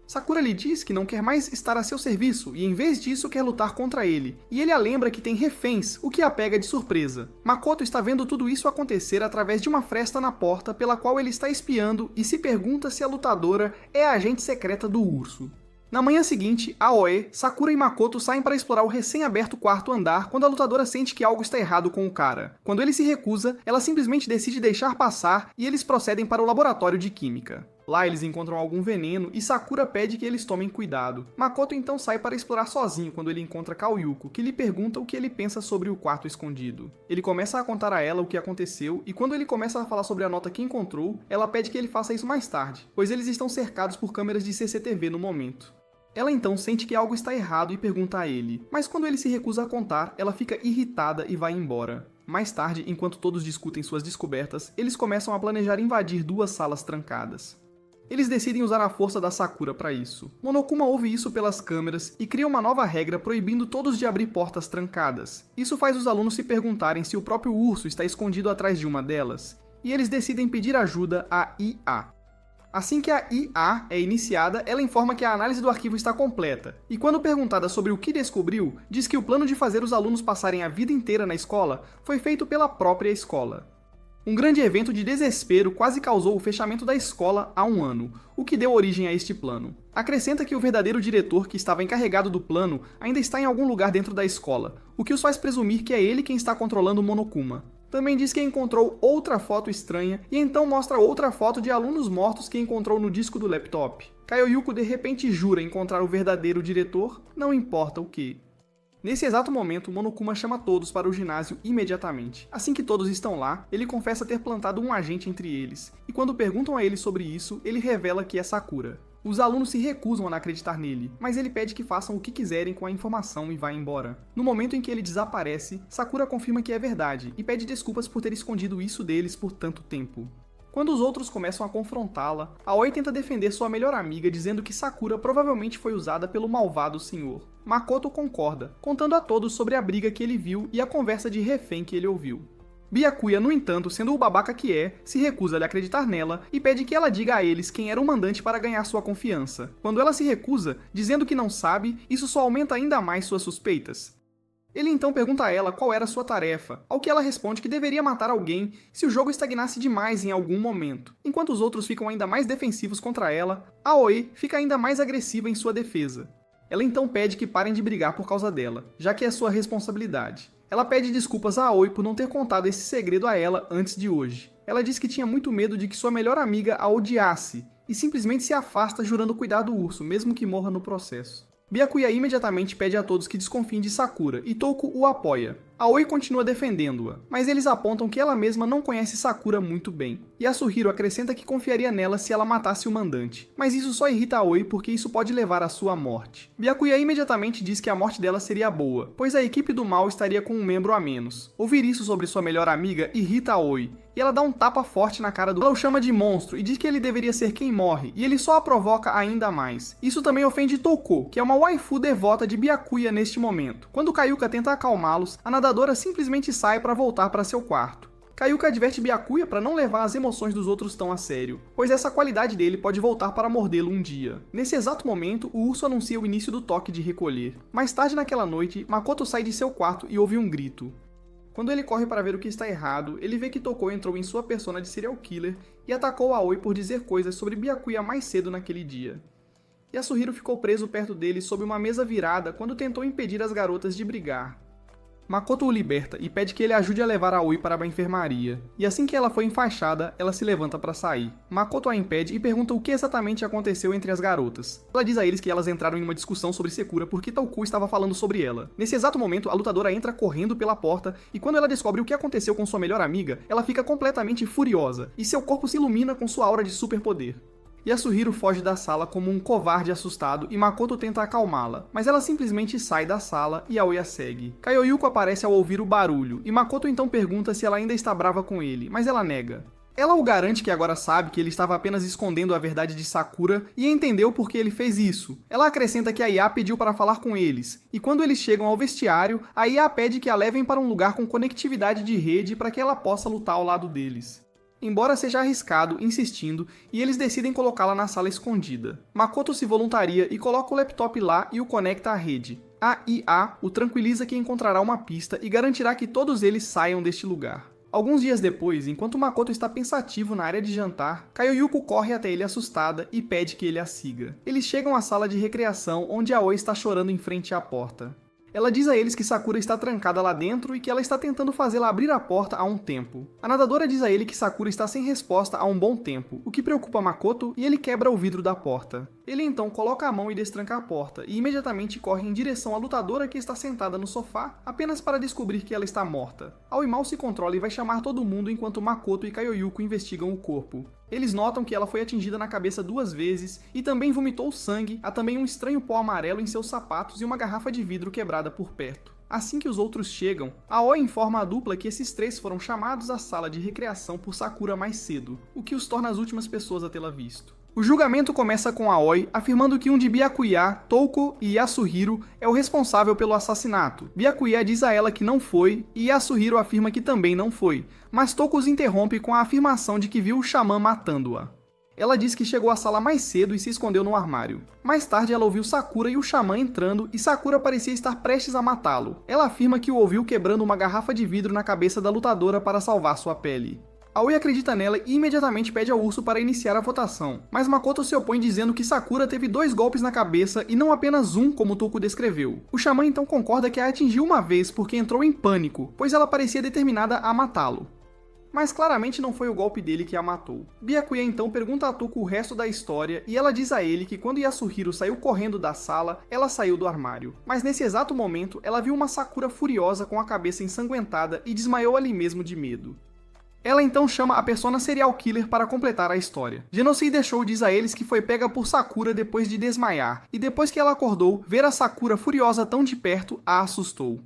Sakura lhe diz que não quer mais estar a seu serviço e em vez disso quer lutar contra ele, e ele a lembra que tem reféns, o que a pega de surpresa. Makoto está vendo tudo isso acontecer através de uma fresta na porta pela qual ele está espiando e se pergunta se a lutadora é a agente secreta do urso. Na manhã seguinte, Aoe, Sakura e Makoto saem para explorar o recém-aberto 4º andar quando a lutadora sente que algo está errado com o cara. Quando ele se recusa, ela simplesmente decide deixar passar e eles procedem para o laboratório de química. Lá eles encontram algum veneno e Sakura pede que eles tomem cuidado. Makoto então sai para explorar sozinho quando ele encontra Kaoyuko, que lhe pergunta o que ele pensa sobre o quarto escondido. Ele começa a contar a ela o que aconteceu e quando ele começa a falar sobre a nota que encontrou, ela pede que ele faça isso mais tarde, pois eles estão cercados por câmeras de CCTV no momento. Ela então sente que algo está errado e pergunta a ele, mas quando ele se recusa a contar, ela fica irritada e vai embora. Mais tarde, enquanto todos discutem suas descobertas, eles começam a planejar invadir 2 salas trancadas. Eles decidem usar a força da Sakura para isso. Monokuma ouve isso pelas câmeras e cria uma nova regra proibindo todos de abrir portas trancadas. Isso faz os alunos se perguntarem se o próprio urso está escondido atrás de uma delas, e eles decidem pedir ajuda à IA. Assim que a IA é iniciada, ela informa que a análise do arquivo está completa, e quando perguntada sobre o que descobriu, diz que o plano de fazer os alunos passarem a vida inteira na escola foi feito pela própria escola. Um grande evento de desespero quase causou o fechamento da escola há 1 ano, o que deu origem a este plano. Acrescenta que o verdadeiro diretor que estava encarregado do plano ainda está em algum lugar dentro da escola, o que os faz presumir que é ele quem está controlando o Monokuma. Também diz que encontrou outra foto estranha e então mostra outra foto de alunos mortos que encontrou no disco do laptop. Kaioyuko de repente jura encontrar o verdadeiro diretor, não importa o que. Nesse exato momento, Monokuma chama todos para o ginásio imediatamente. Assim que todos estão lá, ele confessa ter plantado um agente entre eles, e quando perguntam a ele sobre isso, ele revela que é Sakura. Os alunos se recusam a acreditar nele, mas ele pede que façam o que quiserem com a informação e vai embora. No momento em que ele desaparece, Sakura confirma que é verdade e pede desculpas por ter escondido isso deles por tanto tempo. Quando os outros começam a confrontá-la, Aoi tenta defender sua melhor amiga dizendo que Sakura provavelmente foi usada pelo malvado senhor. Makoto concorda, contando a todos sobre a briga que ele viu e a conversa de refém que ele ouviu. Byakuya, no entanto, sendo o babaca que é, se recusa a acreditar nela e pede que ela diga a eles quem era o mandante para ganhar sua confiança. Quando ela se recusa, dizendo que não sabe, isso só aumenta ainda mais suas suspeitas. Ele então pergunta a ela qual era sua tarefa, ao que ela responde que deveria matar alguém se o jogo estagnasse demais em algum momento. Enquanto os outros ficam ainda mais defensivos contra ela, Aoi fica ainda mais agressiva em sua defesa. Ela então pede que parem de brigar por causa dela, já que é sua responsabilidade. Ela pede desculpas a Aoi por não ter contado esse segredo a ela antes de hoje. Ela diz que tinha muito medo de que sua melhor amiga a odiasse, e simplesmente se afasta jurando cuidar do urso, mesmo que morra no processo. Byakuya imediatamente pede a todos que desconfiem de Sakura, e Touko o apoia. Aoi continua defendendo-a, mas eles apontam que ela mesma não conhece Sakura muito bem. Yasuhiro acrescenta que confiaria nela se ela matasse o mandante, mas isso só irrita Aoi porque isso pode levar à sua morte. Byakuya imediatamente diz que a morte dela seria boa, pois a equipe do mal estaria com um membro a menos. Ouvir isso sobre sua melhor amiga irrita Aoi, e ela dá um tapa forte na cara do... Ela o chama de monstro e diz que ele deveria ser quem morre, e ele só a provoca ainda mais. Isso também ofende Touko, que é uma waifu devota de Byakuya neste momento. Quando Kayuka tenta acalmá-los, a nadadora simplesmente sai para voltar para seu quarto. Kayuka adverte Byakuya para não levar as emoções dos outros tão a sério, pois essa qualidade dele pode voltar para mordê-lo um dia. Nesse exato momento, o urso anuncia o início do toque de recolher. Mais tarde naquela noite, Makoto sai de seu quarto e ouve um grito. Quando ele corre para ver o que está errado, ele vê que Touko entrou em sua persona de serial killer e atacou Aoi por dizer coisas sobre Byakuya mais cedo naquele dia. Yasuhiro ficou preso perto dele sob uma mesa virada quando tentou impedir as garotas de brigar. Makoto o liberta e pede que ele ajude a levar Aoi para a enfermaria, e assim que ela foi enfaixada, ela se levanta para sair. Makoto a impede e pergunta o que exatamente aconteceu entre as garotas. Ela diz a eles que elas entraram em uma discussão sobre Sakura porque Touko estava falando sobre ela. Nesse exato momento, a lutadora entra correndo pela porta e quando ela descobre o que aconteceu com sua melhor amiga, ela fica completamente furiosa, e seu corpo se ilumina com sua aura de superpoder. Yasuhiro foge da sala como um covarde assustado e Makoto tenta acalmá-la, mas ela simplesmente sai da sala e Aoi a segue. Kaioyuko aparece ao ouvir o barulho, e Makoto então pergunta se ela ainda está brava com ele, mas ela nega. Ela o garante que agora sabe que ele estava apenas escondendo a verdade de Sakura e entendeu por que ele fez isso. Ela acrescenta que a Ia pediu para falar com eles, e quando eles chegam ao vestiário, a Ia pede que a levem para um lugar com conectividade de rede para que ela possa lutar ao lado deles. Embora seja arriscado, insistindo, e eles decidem colocá-la na sala escondida. Makoto se voluntaria e coloca o laptop lá e o conecta à rede. A IA o tranquiliza que encontrará uma pista e garantirá que todos eles saiam deste lugar. Alguns dias depois, enquanto Makoto está pensativo na área de jantar, Kaioyuko corre até ele assustada e pede que ele a siga. Eles chegam à sala de recreação onde Aoi está chorando em frente à porta. Ela diz a eles que Sakura está trancada lá dentro e que ela está tentando fazê-la abrir a porta há um tempo. A nadadora diz a ele que Sakura está sem resposta há um bom tempo, o que preocupa Makoto e ele quebra o vidro da porta. Ele então coloca a mão e destranca a porta e imediatamente corre em direção à lutadora que está sentada no sofá apenas para descobrir que ela está morta. Aoi mal se controla e vai chamar todo mundo enquanto Makoto e Kaioyuko investigam o corpo. Eles notam que ela foi atingida na cabeça 2 vezes e também vomitou sangue, há também um estranho pó amarelo em seus sapatos e uma garrafa de vidro quebrada por perto. Assim que os outros chegam, Aoi informa a dupla que esses 3 foram chamados à sala de recreação por Sakura mais cedo, o que os torna as últimas pessoas a tê-la visto. O julgamento começa com Aoi afirmando que um de Byakuya, Touko e Yasuhiro é o responsável pelo assassinato. Byakuya diz a ela que não foi e Yasuhiro afirma que também não foi, mas Touko os interrompe com a afirmação de que viu o xamã matando-a. Ela diz que chegou à sala mais cedo e se escondeu no armário. Mais tarde ela ouviu Sakura e o xamã entrando e Sakura parecia estar prestes a matá-lo. Ela afirma que o ouviu quebrando uma garrafa de vidro na cabeça da lutadora para salvar sua pele. Aoi acredita nela e imediatamente pede ao urso para iniciar a votação, mas Makoto se opõe dizendo que Sakura teve 2 golpes na cabeça e não apenas um como Touko descreveu. O xamã então concorda que a atingiu uma vez porque entrou em pânico, pois ela parecia determinada a matá-lo. Mas claramente não foi o golpe dele que a matou. Byakuya então pergunta a Touko o resto da história e ela diz a ele que quando Yasuhiro saiu correndo da sala, ela saiu do armário. Mas nesse exato momento, ela viu uma Sakura furiosa com a cabeça ensanguentada e desmaiou ali mesmo de medo. Ela então chama a persona serial killer para completar a história. Genocide Show diz a eles que foi pega por Sakura depois de desmaiar, e depois que ela acordou, ver a Sakura furiosa tão de perto a assustou.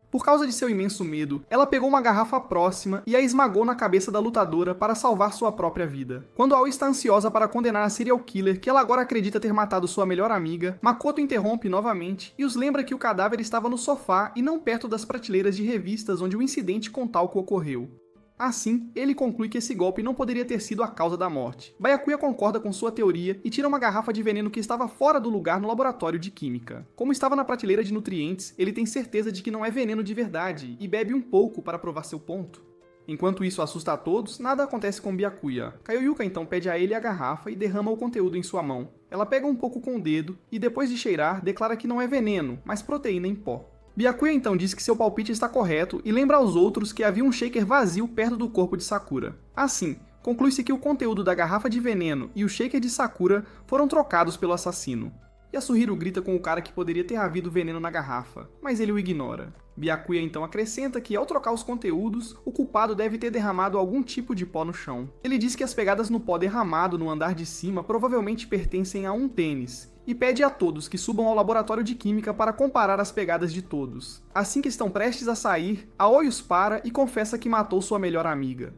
Por causa de seu imenso medo, ela pegou uma garrafa próxima e a esmagou na cabeça da lutadora para salvar sua própria vida. Quando Aoi está ansiosa para condenar a serial killer, que ela agora acredita ter matado sua melhor amiga, Makoto interrompe novamente e os lembra que o cadáver estava no sofá e não perto das prateleiras de revistas onde o incidente com talco ocorreu. Assim, ele conclui que esse golpe não poderia ter sido a causa da morte. Byakuya concorda com sua teoria e tira uma garrafa de veneno que estava fora do lugar no laboratório de química. Como estava na prateleira de nutrientes, ele tem certeza de que não é veneno de verdade e bebe um pouco para provar seu ponto. Enquanto isso assusta a todos, nada acontece com Byakuya. Kaioyuka então pede a ele a garrafa e derrama o conteúdo em sua mão. Ela pega um pouco com o dedo e, depois de cheirar, declara que não é veneno, mas proteína em pó. Byakuya então diz que seu palpite está correto e lembra aos outros que havia um shaker vazio perto do corpo de Sakura. Assim, conclui-se que o conteúdo da garrafa de veneno e o shaker de Sakura foram trocados pelo assassino. Yasuhiro grita com o cara que poderia ter havido veneno na garrafa, mas ele o ignora. Byakuya então acrescenta que, ao trocar os conteúdos, o culpado deve ter derramado algum tipo de pó no chão. Ele diz que as pegadas no pó derramado no andar de cima provavelmente pertencem a um tênis, e pede a todos que subam ao laboratório de química para comparar as pegadas de todos. Assim que estão prestes a sair, Aoi os para e confessa que matou sua melhor amiga.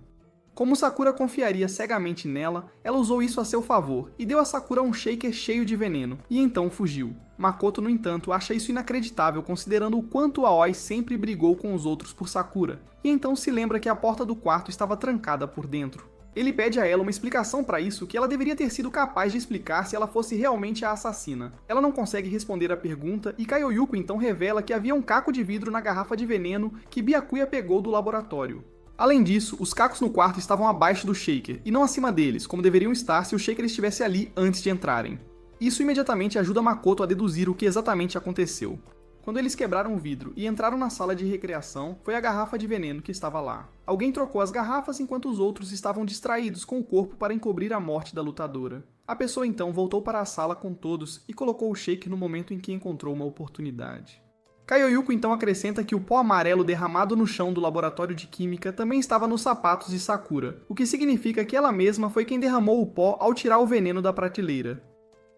Como Sakura confiaria cegamente nela, ela usou isso a seu favor e deu a Sakura um shaker cheio de veneno, e então fugiu. Makoto, no entanto, acha isso inacreditável considerando o quanto Aoi sempre brigou com os outros por Sakura, e então se lembra que a porta do quarto estava trancada por dentro. Ele pede a ela uma explicação para isso que ela deveria ter sido capaz de explicar se ela fosse realmente a assassina. Ela não consegue responder a pergunta e Kaioyuko então revela que havia um caco de vidro na garrafa de veneno que Byakuya pegou do laboratório. Além disso, os cacos no quarto estavam abaixo do shaker e não acima deles, como deveriam estar se o shaker estivesse ali antes de entrarem. Isso imediatamente ajuda Makoto a deduzir o que exatamente aconteceu. Quando eles quebraram o vidro e entraram na sala de recreação, foi a garrafa de veneno que estava lá. Alguém trocou as garrafas enquanto os outros estavam distraídos com o corpo para encobrir a morte da lutadora. A pessoa então voltou para a sala com todos e colocou o shake no momento em que encontrou uma oportunidade. Kaioyuko então acrescenta que o pó amarelo derramado no chão do laboratório de química também estava nos sapatos de Sakura, o que significa que ela mesma foi quem derramou o pó ao tirar o veneno da prateleira.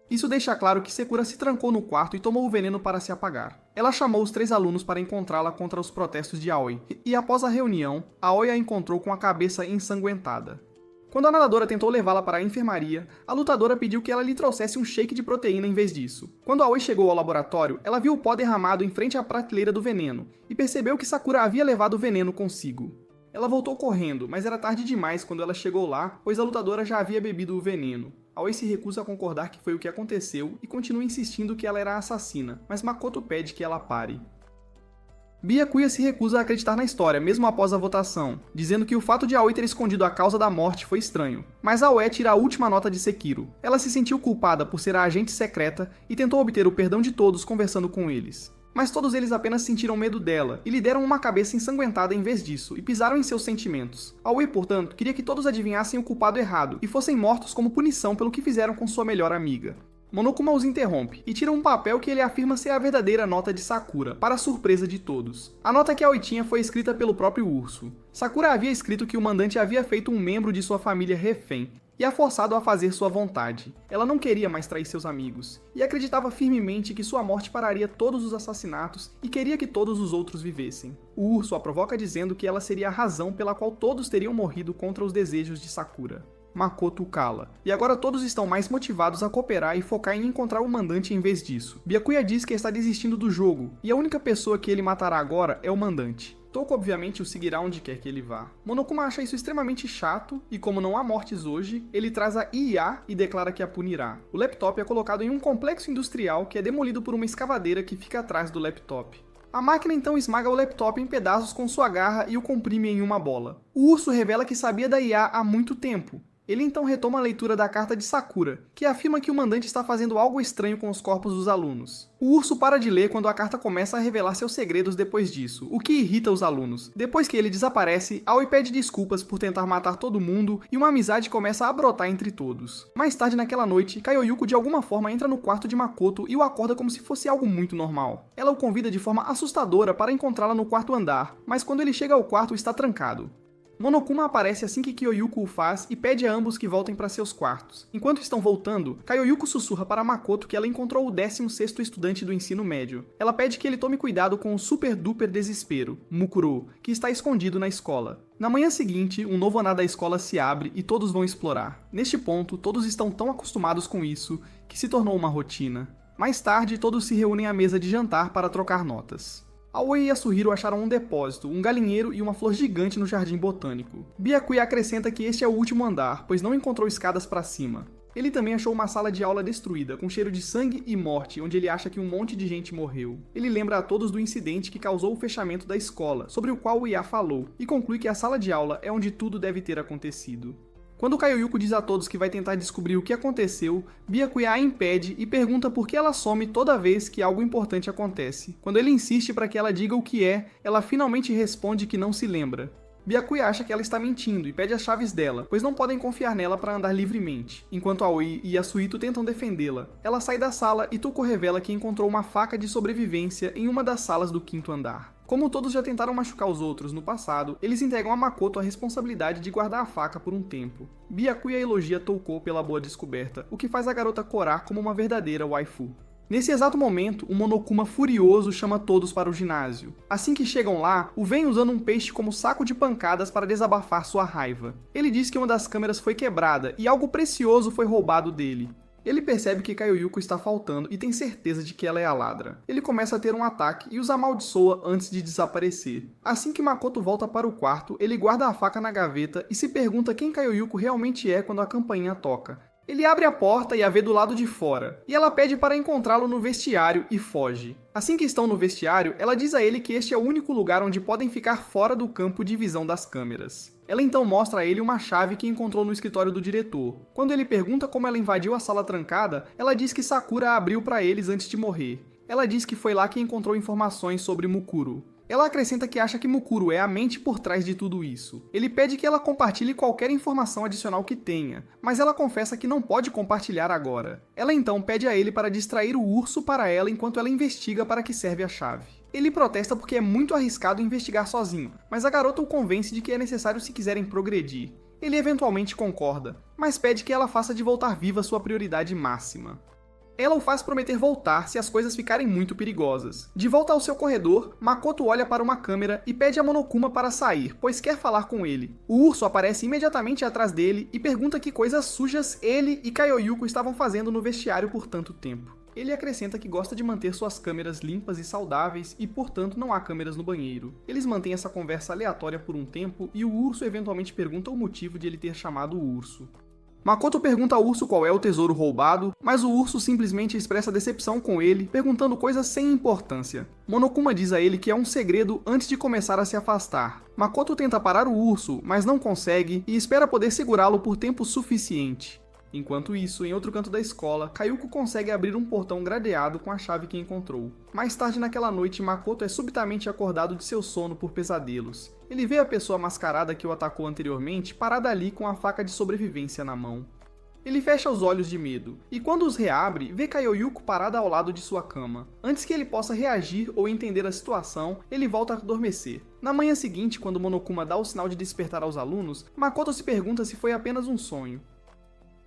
Isso deixa claro que Sakura se trancou no quarto e tomou o veneno para se apagar. Ela chamou os 3 alunos para encontrá-la contra os protestos de Aoi, e após a reunião, Aoi a encontrou com a cabeça ensanguentada. Quando a nadadora tentou levá-la para a enfermaria, a lutadora pediu que ela lhe trouxesse um shake de proteína em vez disso. Quando Aoi chegou ao laboratório, ela viu o pó derramado em frente à prateleira do veneno, e percebeu que Sakura havia levado o veneno consigo. Ela voltou correndo, mas era tarde demais quando ela chegou lá, pois a lutadora já havia bebido o veneno. Aoi se recusa a concordar que foi o que aconteceu e continua insistindo que ela era a assassina, mas Makoto pede que ela pare. Byakuya se recusa a acreditar na história, mesmo após a votação, dizendo que o fato de Aoi ter escondido a causa da morte foi estranho. Mas Aoi tira a última nota de Sekiro. Ela se sentiu culpada por ser a agente secreta e tentou obter o perdão de todos conversando com eles. Mas todos eles apenas sentiram medo dela e lhe deram uma cabeça ensanguentada em vez disso e pisaram em seus sentimentos. Aoi, portanto, queria que todos adivinhassem o culpado errado e fossem mortos como punição pelo que fizeram com sua melhor amiga. Monokuma os interrompe e tira um papel que ele afirma ser a verdadeira nota de Sakura, para a surpresa de todos. A nota que Aoi tinha foi escrita pelo próprio urso. Sakura havia escrito que o mandante havia feito um membro de sua família refém e a forçado a fazer sua vontade. Ela não queria mais trair seus amigos, e acreditava firmemente que sua morte pararia todos os assassinatos e queria que todos os outros vivessem. O urso a provoca dizendo que ela seria a razão pela qual todos teriam morrido contra os desejos de Sakura. Makoto o cala, e agora todos estão mais motivados a cooperar e focar em encontrar o mandante em vez disso. Byakuya diz que está desistindo do jogo, e a única pessoa que ele matará agora é o mandante. Touko obviamente o seguirá onde quer que ele vá. Monokuma acha isso extremamente chato, e como não há mortes hoje, ele traz a IA e declara que a punirá. O laptop é colocado em um complexo industrial que é demolido por uma escavadeira que fica atrás do laptop. A máquina então esmaga o laptop em pedaços com sua garra e o comprime em uma bola. O urso revela que sabia da IA há muito tempo. Ele então retoma a leitura da carta de Sakura, que afirma que o mandante está fazendo algo estranho com os corpos dos alunos. O urso para de ler quando a carta começa a revelar seus segredos depois disso, o que irrita os alunos. Depois que ele desaparece, Aoi pede desculpas por tentar matar todo mundo e uma amizade começa a brotar entre todos. Mais tarde naquela noite, Kaioyuko de alguma forma entra no quarto de Makoto e o acorda como se fosse algo muito normal. Ela o convida de forma assustadora para encontrá-la no quarto andar, mas quando ele chega ao quarto está trancado. Monokuma aparece assim que Kyoyuko o faz e pede a ambos que voltem para seus quartos. Enquanto estão voltando, Kaioyuko sussurra para Makoto que ela encontrou o 16º estudante do ensino médio. Ela pede que ele tome cuidado com o super duper desespero, Mukuro, que está escondido na escola. Na manhã seguinte, um novo andar da escola se abre e todos vão explorar. Neste ponto, todos estão tão acostumados com isso que se tornou uma rotina. Mais tarde, todos se reúnem à mesa de jantar para trocar notas. Aoi e Yasuhiro acharam um depósito, um galinheiro e uma flor gigante no jardim botânico. Byakuya acrescenta que este é o último andar, pois não encontrou escadas para cima. Ele também achou uma sala de aula destruída, com cheiro de sangue e morte, onde ele acha que um monte de gente morreu. Ele lembra a todos do incidente que causou o fechamento da escola, sobre o qual o Ia falou, e conclui que a sala de aula é onde tudo deve ter acontecido. Quando Kaioyuko diz a todos que vai tentar descobrir o que aconteceu, Byakuya a impede e pergunta por que ela some toda vez que algo importante acontece. Quando ele insiste para que ela diga o que é, ela finalmente responde que não se lembra. Byakuya acha que ela está mentindo e pede as chaves dela, pois não podem confiar nela para andar livremente, enquanto Aoi e Yasuhito tentam defendê-la. Ela sai da sala e Tuko revela que encontrou uma faca de sobrevivência em uma das salas do 5º andar. Como todos já tentaram machucar os outros no passado, eles entregam a Makoto a responsabilidade de guardar a faca por um tempo. Byakuya elogia Touko pela boa descoberta, o que faz a garota corar como uma verdadeira waifu. Nesse exato momento, um Monokuma furioso chama todos para o ginásio. Assim que chegam lá, o vem usando um peixe como saco de pancadas para desabafar sua raiva. Ele diz que uma das câmeras foi quebrada e algo precioso foi roubado dele. Ele percebe que Kaioyuko está faltando e tem certeza de que ela é a ladra. Ele começa a ter um ataque e os amaldiçoa antes de desaparecer. Assim que Makoto volta para o quarto, ele guarda a faca na gaveta e se pergunta quem Kaioyuko realmente é quando a campainha toca. Ele abre a porta e a vê do lado de fora, e ela pede para encontrá-lo no vestiário e foge. Assim que estão no vestiário, ela diz a ele que este é o único lugar onde podem ficar fora do campo de visão das câmeras. Ela então mostra a ele uma chave que encontrou no escritório do diretor. Quando ele pergunta como ela invadiu a sala trancada, ela diz que Sakura a abriu para eles antes de morrer. Ela diz que foi lá que encontrou informações sobre Mukuro. Ela acrescenta que acha que Mukuro é a mente por trás de tudo isso. Ele pede que ela compartilhe qualquer informação adicional que tenha, mas ela confessa que não pode compartilhar agora. Ela então pede a ele para distrair o urso para ela enquanto ela investiga para que serve a chave. Ele protesta porque é muito arriscado investigar sozinho, mas a garota o convence de que é necessário se quiserem progredir. Ele eventualmente concorda, mas pede que ela faça de voltar viva sua prioridade máxima. Ela o faz prometer voltar se as coisas ficarem muito perigosas. De volta ao seu corredor, Makoto olha para uma câmera e pede a Monokuma para sair, pois quer falar com ele. O urso aparece imediatamente atrás dele e pergunta que coisas sujas ele e Kaioyuko estavam fazendo no vestiário por tanto tempo. Ele acrescenta que gosta de manter suas câmeras limpas e saudáveis e, portanto, não há câmeras no banheiro. Eles mantêm essa conversa aleatória por um tempo e o urso eventualmente pergunta o motivo de ele ter chamado o urso. Makoto pergunta ao urso qual é o tesouro roubado, mas o urso simplesmente expressa decepção com ele, perguntando coisas sem importância. Monokuma diz a ele que é um segredo antes de começar a se afastar. Makoto tenta parar o urso, mas não consegue e espera poder segurá-lo por tempo suficiente. Enquanto isso, em outro canto da escola, Kayuko consegue abrir um portão gradeado com a chave que encontrou. Mais tarde naquela noite, Makoto é subitamente acordado de seu sono por pesadelos. Ele vê a pessoa mascarada que o atacou anteriormente parada ali com a faca de sobrevivência na mão. Ele fecha os olhos de medo, e quando os reabre, vê Kaioyuko parada ao lado de sua cama. Antes que ele possa reagir ou entender a situação, ele volta a adormecer. Na manhã seguinte, quando Monokuma dá o sinal de despertar aos alunos, Makoto se pergunta se foi apenas um sonho.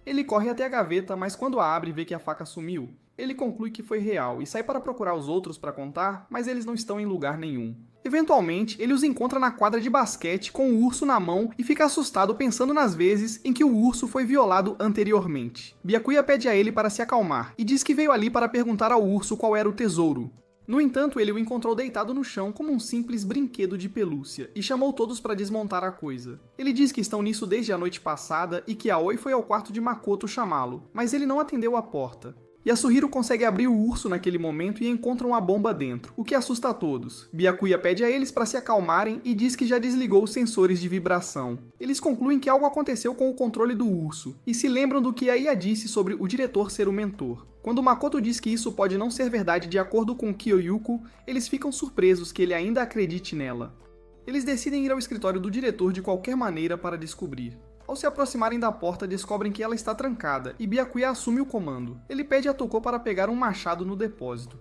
Ele corre até a gaveta, mas quando a abre vê que a faca sumiu. Ele conclui que foi real e sai para procurar os outros para contar, mas eles não estão em lugar nenhum. Eventualmente, ele os encontra na quadra de basquete com o urso na mão e fica assustado pensando nas vezes em que o urso foi violado anteriormente. Byakuya pede a ele para se acalmar e diz que veio ali para perguntar ao urso qual era o tesouro. No entanto, ele o encontrou deitado no chão como um simples brinquedo de pelúcia e chamou todos para desmontar a coisa. Ele diz que estão nisso desde a noite passada e que Aoi foi ao quarto de Makoto chamá-lo, mas ele não atendeu a porta. Yasuhiro consegue abrir o urso naquele momento e encontra uma bomba dentro, o que assusta a todos. Byakuya pede a eles para se acalmarem e diz que já desligou os sensores de vibração. Eles concluem que algo aconteceu com o controle do urso, e se lembram do que a Ia disse sobre o diretor ser o mentor. Quando Makoto diz que isso pode não ser verdade de acordo com Kyoyuko, eles ficam surpresos que ele ainda acredite nela. Eles decidem ir ao escritório do diretor de qualquer maneira para descobrir. Ao se aproximarem da porta, descobrem que ela está trancada e Byakuya assume o comando. Ele pede a Touko para pegar um machado no depósito.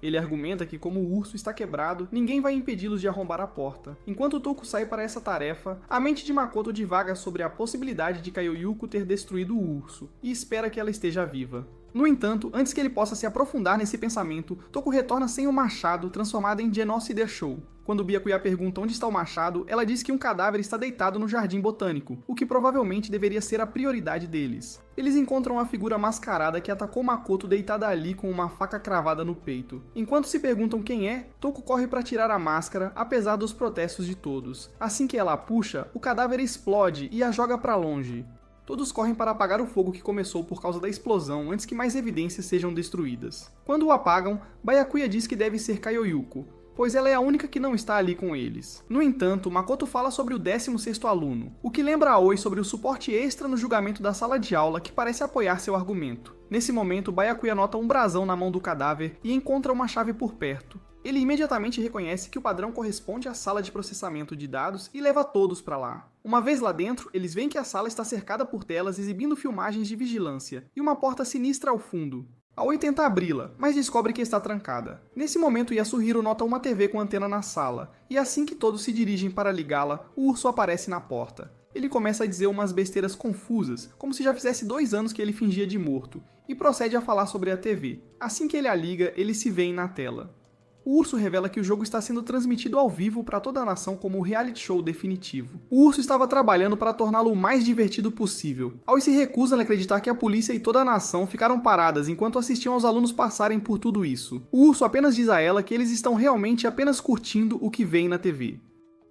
Ele argumenta que como o urso está quebrado, ninguém vai impedi-los de arrombar a porta. Enquanto Toku sai para essa tarefa, a mente de Makoto divaga sobre a possibilidade de Kaioyuko ter destruído o urso, e espera que ela esteja viva. No entanto, antes que ele possa se aprofundar nesse pensamento, Toku retorna sem o machado, transformado em Genossi Deshou. Quando Byakuya pergunta onde está o machado, ela diz que um cadáver está deitado no jardim botânico, o que provavelmente deveria ser a prioridade deles. Eles encontram a figura mascarada que atacou Makoto deitada ali com uma faca cravada no peito. Enquanto se perguntam quem é, Toku corre para tirar a máscara, apesar dos protestos de todos. Assim que ela a puxa, o cadáver explode e a joga para longe. Todos correm para apagar o fogo que começou por causa da explosão antes que mais evidências sejam destruídas. Quando o apagam, Byakuya diz que deve ser Kaioyuko, pois ela é a única que não está ali com eles. No entanto, Makoto fala sobre o 16º aluno, o que lembra a Oi sobre o suporte extra no julgamento da sala de aula que parece apoiar seu argumento. Nesse momento, Byakuya nota um brasão na mão do cadáver e encontra uma chave por perto. Ele imediatamente reconhece que o padrão corresponde à sala de processamento de dados e leva todos para lá. Uma vez lá dentro, eles veem que a sala está cercada por telas exibindo filmagens de vigilância e uma porta sinistra ao fundo. Aoi tenta abri-la, mas descobre que está trancada. Nesse momento, Yasuhiro nota uma TV com antena na sala, e assim que todos se dirigem para ligá-la, o urso aparece na porta. Ele começa a dizer umas besteiras confusas, como se já fizesse 2 anos que ele fingia de morto, e procede a falar sobre a TV. Assim que ele a liga, eles se veem na tela. O urso revela que o jogo está sendo transmitido ao vivo para toda a nação como o reality show definitivo. O urso estava trabalhando para torná-lo o mais divertido possível. Aoi se recusa a acreditar que a polícia e toda a nação ficaram paradas enquanto assistiam aos alunos passarem por tudo isso. O urso apenas diz a ela que eles estão realmente apenas curtindo o que vem na TV.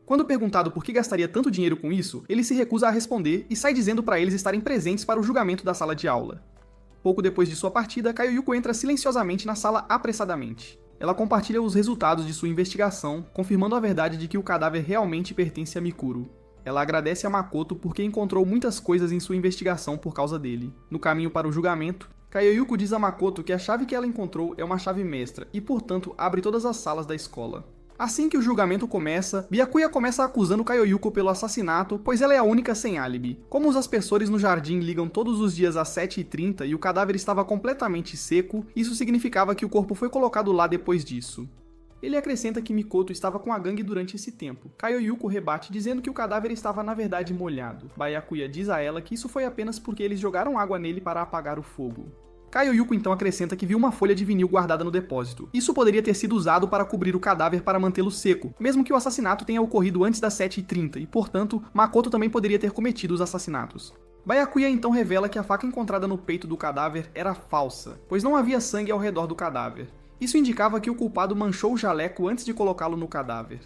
Quando perguntado por que gastaria tanto dinheiro com isso, ele se recusa a responder e sai dizendo para eles estarem presentes para o julgamento da sala de aula. Pouco depois de sua partida, Kaioyuko entra silenciosamente na sala apressadamente. Ela compartilha os resultados de sua investigação, confirmando a verdade de que o cadáver realmente pertence a Mikuro. Ela agradece a Makoto porque encontrou muitas coisas em sua investigação por causa dele. No caminho para o julgamento, Kaioyuko diz a Makoto que a chave que ela encontrou é uma chave mestra e, portanto, abre todas as salas da escola. Assim que o julgamento começa, Byakuya começa acusando Kaioyuko pelo assassinato, pois ela é a única sem álibi. Como os aspersores no jardim ligam todos os dias às 7h30 e o cadáver estava completamente seco, isso significava que o corpo foi colocado lá depois disso. Ele acrescenta que Mikoto estava com a gangue durante esse tempo. Kaioyuko rebate dizendo que o cadáver estava na verdade molhado. Byakuya diz a ela que isso foi apenas porque eles jogaram água nele para apagar o fogo. Kaioyuko então acrescenta que viu uma folha de vinil guardada no depósito. Isso poderia ter sido usado para cobrir o cadáver para mantê-lo seco, mesmo que o assassinato tenha ocorrido antes das 7h30 e, portanto, Makoto também poderia ter cometido os assassinatos. Byakuya então revela que a faca encontrada no peito do cadáver era falsa, pois não havia sangue ao redor do cadáver. Isso indicava que o culpado manchou o jaleco antes de colocá-lo no cadáver.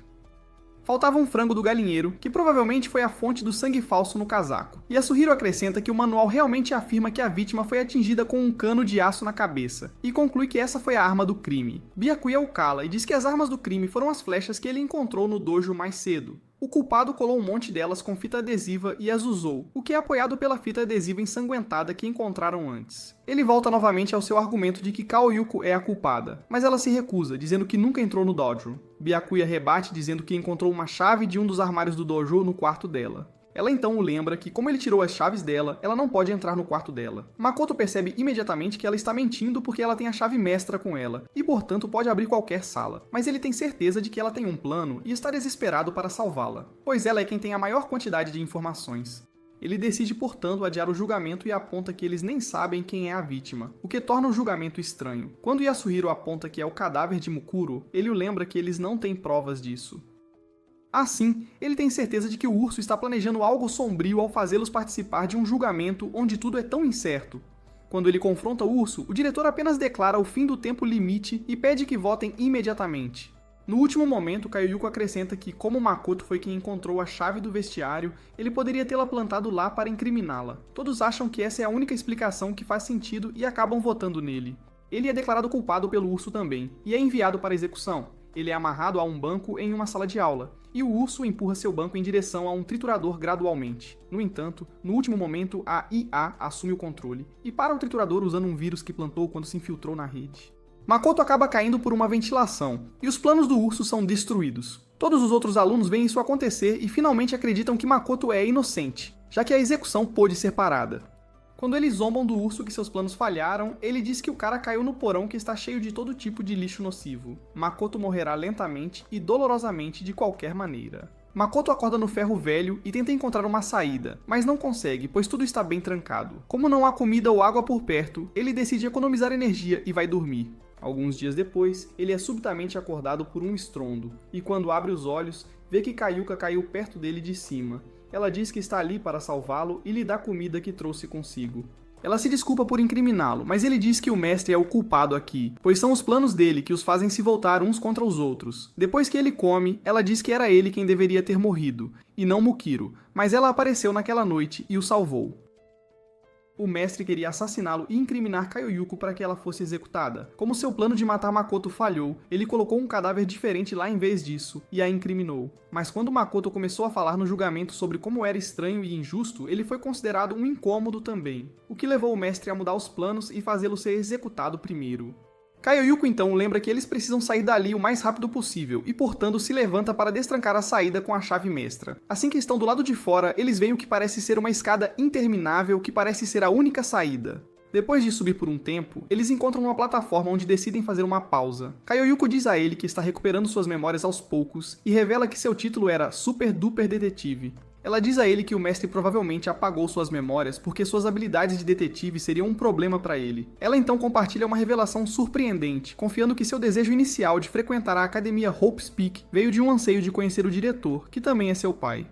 Faltava um frango do galinheiro, que provavelmente foi a fonte do sangue falso no casaco. Yasuhiro acrescenta que o manual realmente afirma que a vítima foi atingida com um cano de aço na cabeça, e conclui que essa foi a arma do crime. Byakuya o cala e diz que as armas do crime foram as flechas que ele encontrou no dojo mais cedo. O culpado colou um monte delas com fita adesiva e as usou, o que é apoiado pela fita adesiva ensanguentada que encontraram antes. Ele volta novamente ao seu argumento de que Kaioyuko é a culpada, mas ela se recusa, dizendo que nunca entrou no dojo. Byakuya rebate dizendo que encontrou uma chave de um dos armários do dojo no quarto dela. Ela então o lembra que, como ele tirou as chaves dela, ela não pode entrar no quarto dela. Makoto percebe imediatamente que ela está mentindo porque ela tem a chave mestra com ela, e portanto pode abrir qualquer sala. Mas ele tem certeza de que ela tem um plano e está desesperado para salvá-la, pois ela é quem tem a maior quantidade de informações. Ele decide, portanto, adiar o julgamento e aponta que eles nem sabem quem é a vítima, o que torna o julgamento estranho. Quando Yasuhiro aponta que é o cadáver de Mukuro, ele o lembra que eles não têm provas disso. Assim, ele tem certeza de que o urso está planejando algo sombrio ao fazê-los participar de um julgamento onde tudo é tão incerto. Quando ele confronta o urso, o diretor apenas declara o fim do tempo limite e pede que votem imediatamente. No último momento, Kaioyuko acrescenta que, como Makoto foi quem encontrou a chave do vestiário, ele poderia tê-la plantado lá para incriminá-la. Todos acham que essa é a única explicação que faz sentido e acabam votando nele. Ele é declarado culpado pelo urso também, e é enviado para execução. Ele é amarrado a um banco em uma sala de aula, e o urso empurra seu banco em direção a um triturador gradualmente. No entanto, no último momento, a IA assume o controle, e para o triturador usando um vírus que plantou quando se infiltrou na rede. Makoto acaba caindo por uma ventilação, e os planos do urso são destruídos. Todos os outros alunos veem isso acontecer e finalmente acreditam que Makoto é inocente, já que a execução pôde ser parada. Quando eles zombam do urso que seus planos falharam, ele diz que o cara caiu no porão que está cheio de todo tipo de lixo nocivo. Makoto morrerá lentamente e dolorosamente de qualquer maneira. Makoto acorda no ferro velho e tenta encontrar uma saída, mas não consegue, pois tudo está bem trancado. Como não há comida ou água por perto, ele decide economizar energia e vai dormir. Alguns dias depois, ele é subitamente acordado por um estrondo, e quando abre os olhos, vê que Kayuka caiu perto dele de cima. Ela diz que está ali para salvá-lo e lhe dá comida que trouxe consigo. Ela se desculpa por incriminá-lo, mas ele diz que o mestre é o culpado aqui, pois são os planos dele que os fazem se voltar uns contra os outros. Depois que ele come, ela diz que era ele quem deveria ter morrido, e não Mukiro, mas ela apareceu naquela noite e o salvou. O mestre queria assassiná-lo e incriminar Kaioyuko para que ela fosse executada. Como seu plano de matar Makoto falhou, ele colocou um cadáver diferente lá em vez disso e a incriminou. Mas quando Makoto começou a falar no julgamento sobre como era estranho e injusto, ele foi considerado um incômodo também, o que levou o mestre a mudar os planos e fazê-lo ser executado primeiro. Kaioyuko então lembra que eles precisam sair dali o mais rápido possível e, portanto, se levanta para destrancar a saída com a chave mestra. Assim que estão do lado de fora, eles veem o que parece ser uma escada interminável que parece ser a única saída. Depois de subir por um tempo, eles encontram uma plataforma onde decidem fazer uma pausa. Kaioyuko diz a ele que está recuperando suas memórias aos poucos e revela que seu título era Super Duper Detetive. Ela diz a ele que o mestre provavelmente apagou suas memórias porque suas habilidades de detetive seriam um problema para ele. Ela então compartilha uma revelação surpreendente, confiando que seu desejo inicial de frequentar a academia Hope's Peak veio de um anseio de conhecer o diretor, que também é seu pai.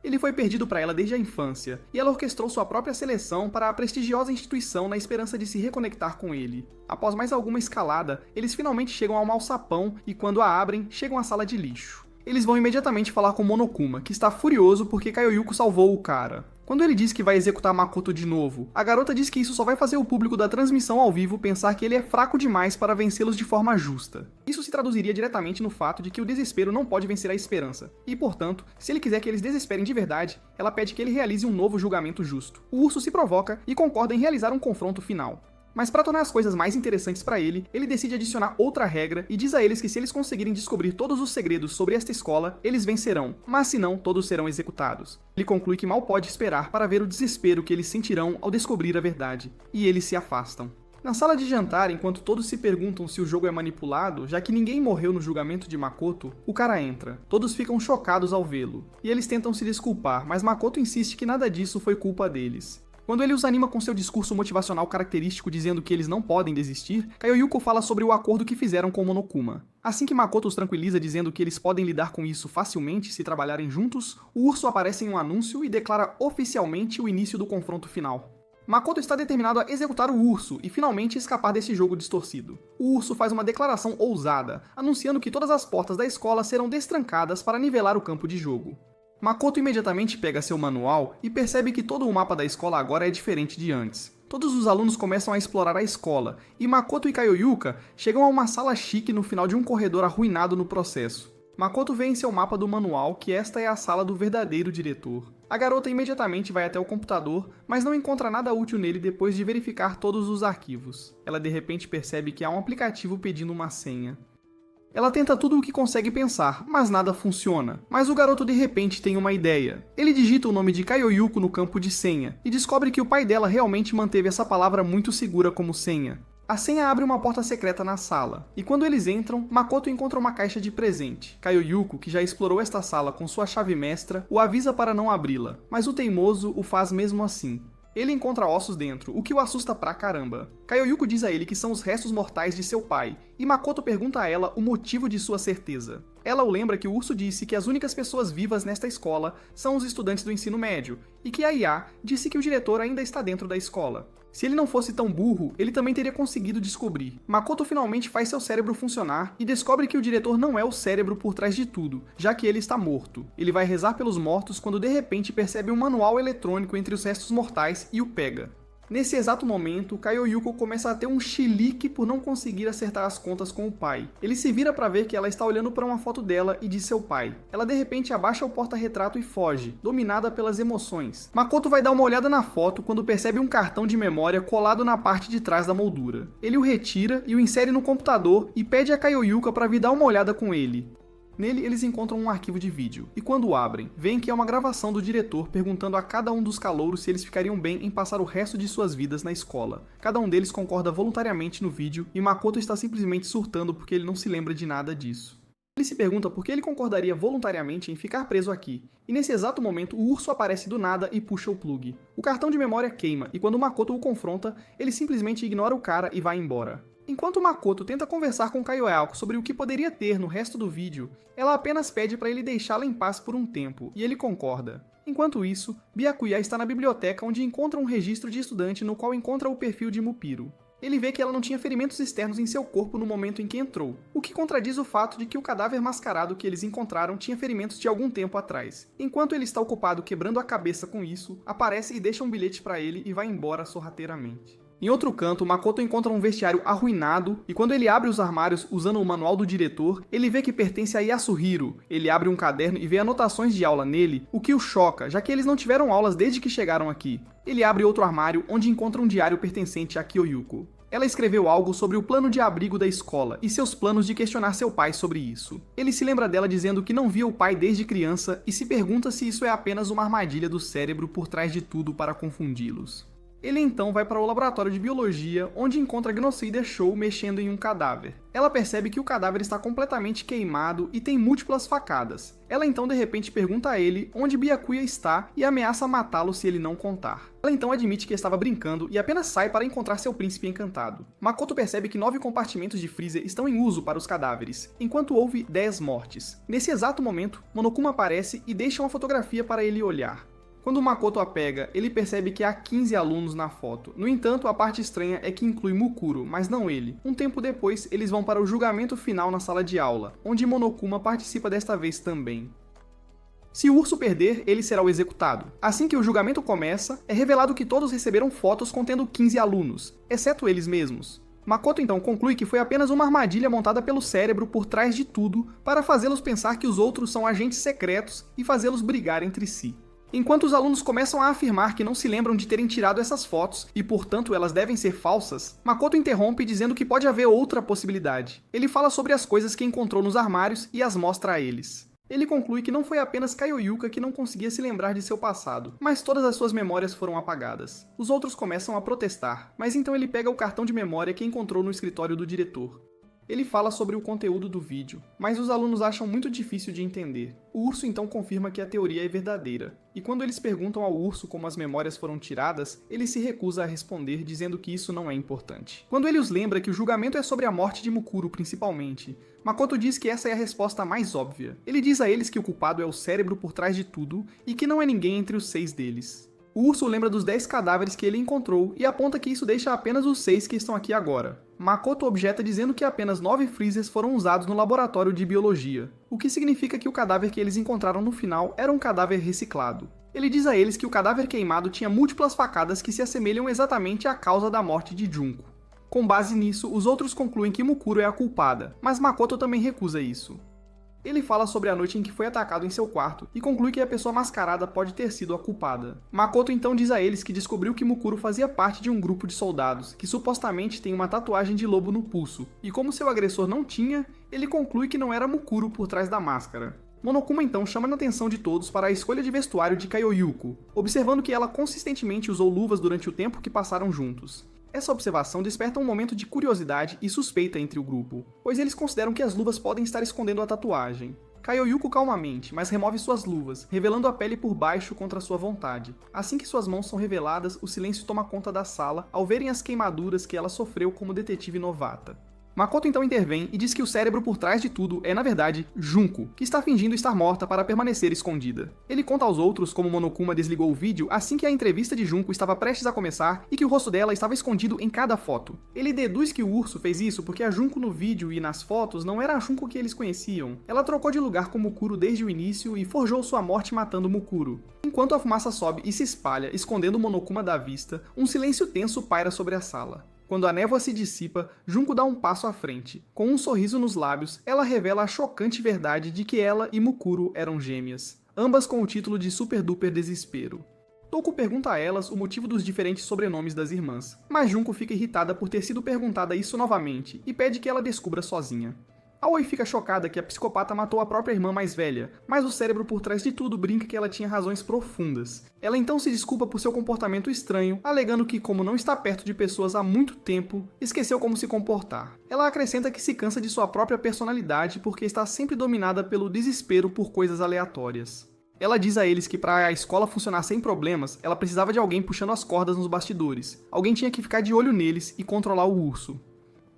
Ele foi perdido para ela desde a infância, e ela orquestrou sua própria seleção para a prestigiosa instituição na esperança de se reconectar com ele. Após mais alguma escalada, eles finalmente chegam ao alçapão e, quando a abrem, chegam à sala de lixo. Eles vão imediatamente falar com Monokuma, que está furioso porque Kaioyuko salvou o cara. Quando ele diz que vai executar Makoto de novo, a garota diz que isso só vai fazer o público da transmissão ao vivo pensar que ele é fraco demais para vencê-los de forma justa. Isso se traduziria diretamente no fato de que o desespero não pode vencer a esperança, e portanto, se ele quiser que eles desesperem de verdade, ela pede que ele realize um novo julgamento justo. O urso se provoca e concorda em realizar um confronto final. Mas para tornar as coisas mais interessantes para ele, ele decide adicionar outra regra e diz a eles que se eles conseguirem descobrir todos os segredos sobre esta escola, eles vencerão, mas se não, todos serão executados. Ele conclui que mal pode esperar para ver o desespero que eles sentirão ao descobrir a verdade, e eles se afastam. Na sala de jantar, enquanto todos se perguntam se o jogo é manipulado, já que ninguém morreu no julgamento de Makoto, o cara entra. Todos ficam chocados ao vê-lo, e eles tentam se desculpar, mas Makoto insiste que nada disso foi culpa deles. Quando ele os anima com seu discurso motivacional característico dizendo que eles não podem desistir, Kaioyuko fala sobre o acordo que fizeram com Monokuma. Assim que Makoto os tranquiliza dizendo que eles podem lidar com isso facilmente se trabalharem juntos, o urso aparece em um anúncio e declara oficialmente o início do confronto final. Makoto está determinado a executar o urso e finalmente escapar desse jogo distorcido. O urso faz uma declaração ousada, anunciando que todas as portas da escola serão destrancadas para nivelar o campo de jogo. Makoto imediatamente pega seu manual e percebe que todo o mapa da escola agora é diferente de antes. Todos os alunos começam a explorar a escola, e Makoto e Kaioyuka chegam a uma sala chique no final de um corredor arruinado no processo. Makoto vê em seu mapa do manual que esta é a sala do verdadeiro diretor. A garota imediatamente vai até o computador, mas não encontra nada útil nele depois de verificar todos os arquivos. Ela de repente percebe que há um aplicativo pedindo uma senha. Ela tenta tudo o que consegue pensar, mas nada funciona. Mas o garoto de repente tem uma ideia. Ele digita o nome de Kaioyuko no campo de senha, e descobre que o pai dela realmente manteve essa palavra muito segura como senha. A senha abre uma porta secreta na sala, e quando eles entram, Makoto encontra uma caixa de presente. Kaioyuko, que já explorou esta sala com sua chave mestra, o avisa para não abri-la, mas o teimoso o faz mesmo assim. Ele encontra ossos dentro, o que o assusta pra caramba. Kaioyuko diz a ele que são os restos mortais de seu pai, e Makoto pergunta a ela o motivo de sua certeza. Ela o lembra que o urso disse que as únicas pessoas vivas nesta escola são os estudantes do ensino médio, e que a IA disse que o diretor ainda está dentro da escola. Se ele não fosse tão burro, ele também teria conseguido descobrir. Makoto finalmente faz seu cérebro funcionar e descobre que o diretor não é o cérebro por trás de tudo, já que ele está morto. Ele vai rezar pelos mortos quando de repente percebe um manual eletrônico entre os restos mortais e o pega. Nesse exato momento, Kaioyuko começa a ter um chilique por não conseguir acertar as contas com o pai. Ele se vira para ver que ela está olhando para uma foto dela e de seu pai. Ela de repente abaixa o porta-retrato e foge, dominada pelas emoções. Makoto vai dar uma olhada na foto quando percebe um cartão de memória colado na parte de trás da moldura. Ele o retira e o insere no computador e pede a Kaioyuko para vir dar uma olhada com ele. Nele, eles encontram um arquivo de vídeo, e quando o abrem, veem que é uma gravação do diretor perguntando a cada um dos calouros se eles ficariam bem em passar o resto de suas vidas na escola. Cada um deles concorda voluntariamente no vídeo, e Makoto está simplesmente surtando porque ele não se lembra de nada disso. Ele se pergunta por que ele concordaria voluntariamente em ficar preso aqui, e nesse exato momento o urso aparece do nada e puxa o plug. O cartão de memória queima, e quando Makoto o confronta, ele simplesmente ignora o cara e vai embora. Enquanto Makoto tenta conversar com Kaioyako sobre o que poderia ter no resto do vídeo, ela apenas pede para ele deixá-la em paz por um tempo, e ele concorda. Enquanto isso, Byakuya está na biblioteca onde encontra um registro de estudante no qual encontra o perfil de Mupiro. Ele vê que ela não tinha ferimentos externos em seu corpo no momento em que entrou, o que contradiz o fato de que o cadáver mascarado que eles encontraram tinha ferimentos de algum tempo atrás. Enquanto ele está ocupado quebrando a cabeça com isso, aparece e deixa um bilhete para ele e vai embora sorrateiramente. Em outro canto, Makoto encontra um vestiário arruinado, e quando ele abre os armários usando o manual do diretor, ele vê que pertence a Yasuhiro. Ele abre um caderno e vê anotações de aula nele, o que o choca, já que eles não tiveram aulas desde que chegaram aqui. Ele abre outro armário, onde encontra um diário pertencente a Kyoyuko. Ela escreveu algo sobre o plano de abrigo da escola e seus planos de questionar seu pai sobre isso. Ele se lembra dela dizendo que não via o pai desde criança e se pergunta se isso é apenas uma armadilha do cérebro por trás de tudo para confundi-los. Ele então vai para o laboratório de biologia, onde encontra Gnosuider Show mexendo em um cadáver. Ela percebe que o cadáver está completamente queimado e tem múltiplas facadas. Ela então de repente pergunta a ele onde Byakuya está e ameaça matá-lo se ele não contar. Ela então admite que estava brincando e apenas sai para encontrar seu príncipe encantado. Makoto percebe que 9 compartimentos de freezer estão em uso para os cadáveres, enquanto houve 10 mortes. Nesse exato momento, Monokuma aparece e deixa uma fotografia para ele olhar. Quando Makoto a pega, ele percebe que há 15 alunos na foto. No entanto, a parte estranha é que inclui Mukuro, mas não ele. Um tempo depois, eles vão para o julgamento final na sala de aula, onde Monokuma participa desta vez também. Se o urso perder, ele será o executado. Assim que o julgamento começa, é revelado que todos receberam fotos contendo 15 alunos, exceto eles mesmos. Makoto então conclui que foi apenas uma armadilha montada pelo cérebro por trás de tudo para fazê-los pensar que os outros são agentes secretos e fazê-los brigar entre si. Enquanto os alunos começam a afirmar que não se lembram de terem tirado essas fotos e, portanto, elas devem ser falsas, Makoto interrompe dizendo que pode haver outra possibilidade. Ele fala sobre as coisas que encontrou nos armários e as mostra a eles. Ele conclui que não foi apenas Kaioyuka que não conseguia se lembrar de seu passado, mas todas as suas memórias foram apagadas. Os outros começam a protestar, mas então ele pega o cartão de memória que encontrou no escritório do diretor. Ele fala sobre o conteúdo do vídeo, mas os alunos acham muito difícil de entender. O urso então confirma que a teoria é verdadeira, e quando eles perguntam ao urso como as memórias foram tiradas, ele se recusa a responder, dizendo que isso não é importante. Quando ele os lembra que o julgamento é sobre a morte de Mukuro principalmente, Makoto diz que essa é a resposta mais óbvia. Ele diz a eles que o culpado é o cérebro por trás de tudo, e que não é ninguém entre os 6 deles. O urso lembra dos 10 cadáveres que ele encontrou e aponta que isso deixa apenas os 6 que estão aqui agora. Makoto objeta dizendo que apenas 9 freezers foram usados no laboratório de biologia, o que significa que o cadáver que eles encontraram no final era um cadáver reciclado. Ele diz a eles que o cadáver queimado tinha múltiplas facadas que se assemelham exatamente à causa da morte de Junko. Com base nisso, os outros concluem que Mukuro é a culpada, mas Makoto também recusa isso. Ele fala sobre a noite em que foi atacado em seu quarto e conclui que a pessoa mascarada pode ter sido a culpada. Makoto então diz a eles que descobriu que Mukuro fazia parte de um grupo de soldados, que supostamente tem uma tatuagem de lobo no pulso, e como seu agressor não tinha, ele conclui que não era Mukuro por trás da máscara. Monokuma então chama a atenção de todos para a escolha de vestuário de Kaioyuko, observando que ela consistentemente usou luvas durante o tempo que passaram juntos. Essa observação desperta um momento de curiosidade e suspeita entre o grupo, pois eles consideram que as luvas podem estar escondendo a tatuagem. Kaioyuko calmamente, mas remove suas luvas, revelando a pele por baixo contra sua vontade. Assim que suas mãos são reveladas, o silêncio toma conta da sala ao verem as queimaduras que ela sofreu como detetive novata. Makoto então intervém e diz que o cérebro por trás de tudo é, na verdade, Junko, que está fingindo estar morta para permanecer escondida. Ele conta aos outros como Monokuma desligou o vídeo assim que a entrevista de Junko estava prestes a começar e que o rosto dela estava escondido em cada foto. Ele deduz que o urso fez isso porque a Junko no vídeo e nas fotos não era a Junko que eles conheciam. Ela trocou de lugar com Mukuro desde o início e forjou sua morte matando Mukuro. Enquanto a fumaça sobe e se espalha, escondendo Monokuma da vista, um silêncio tenso paira sobre a sala. Quando a névoa se dissipa, Junko dá um passo à frente. Com um sorriso nos lábios, ela revela a chocante verdade de que ela e Mukuro eram gêmeas, ambas com o título de Super Duper Desespero. Touko pergunta a elas o motivo dos diferentes sobrenomes das irmãs, mas Junko fica irritada por ter sido perguntada isso novamente e pede que ela descubra sozinha. Aoi fica chocada que a psicopata matou a própria irmã mais velha, mas o cérebro por trás de tudo brinca que ela tinha razões profundas. Ela então se desculpa por seu comportamento estranho, alegando que, como não está perto de pessoas há muito tempo, esqueceu como se comportar. Ela acrescenta que se cansa de sua própria personalidade porque está sempre dominada pelo desespero por coisas aleatórias. Ela diz a eles que para a escola funcionar sem problemas, ela precisava de alguém puxando as cordas nos bastidores. Alguém tinha que ficar de olho neles e controlar o urso.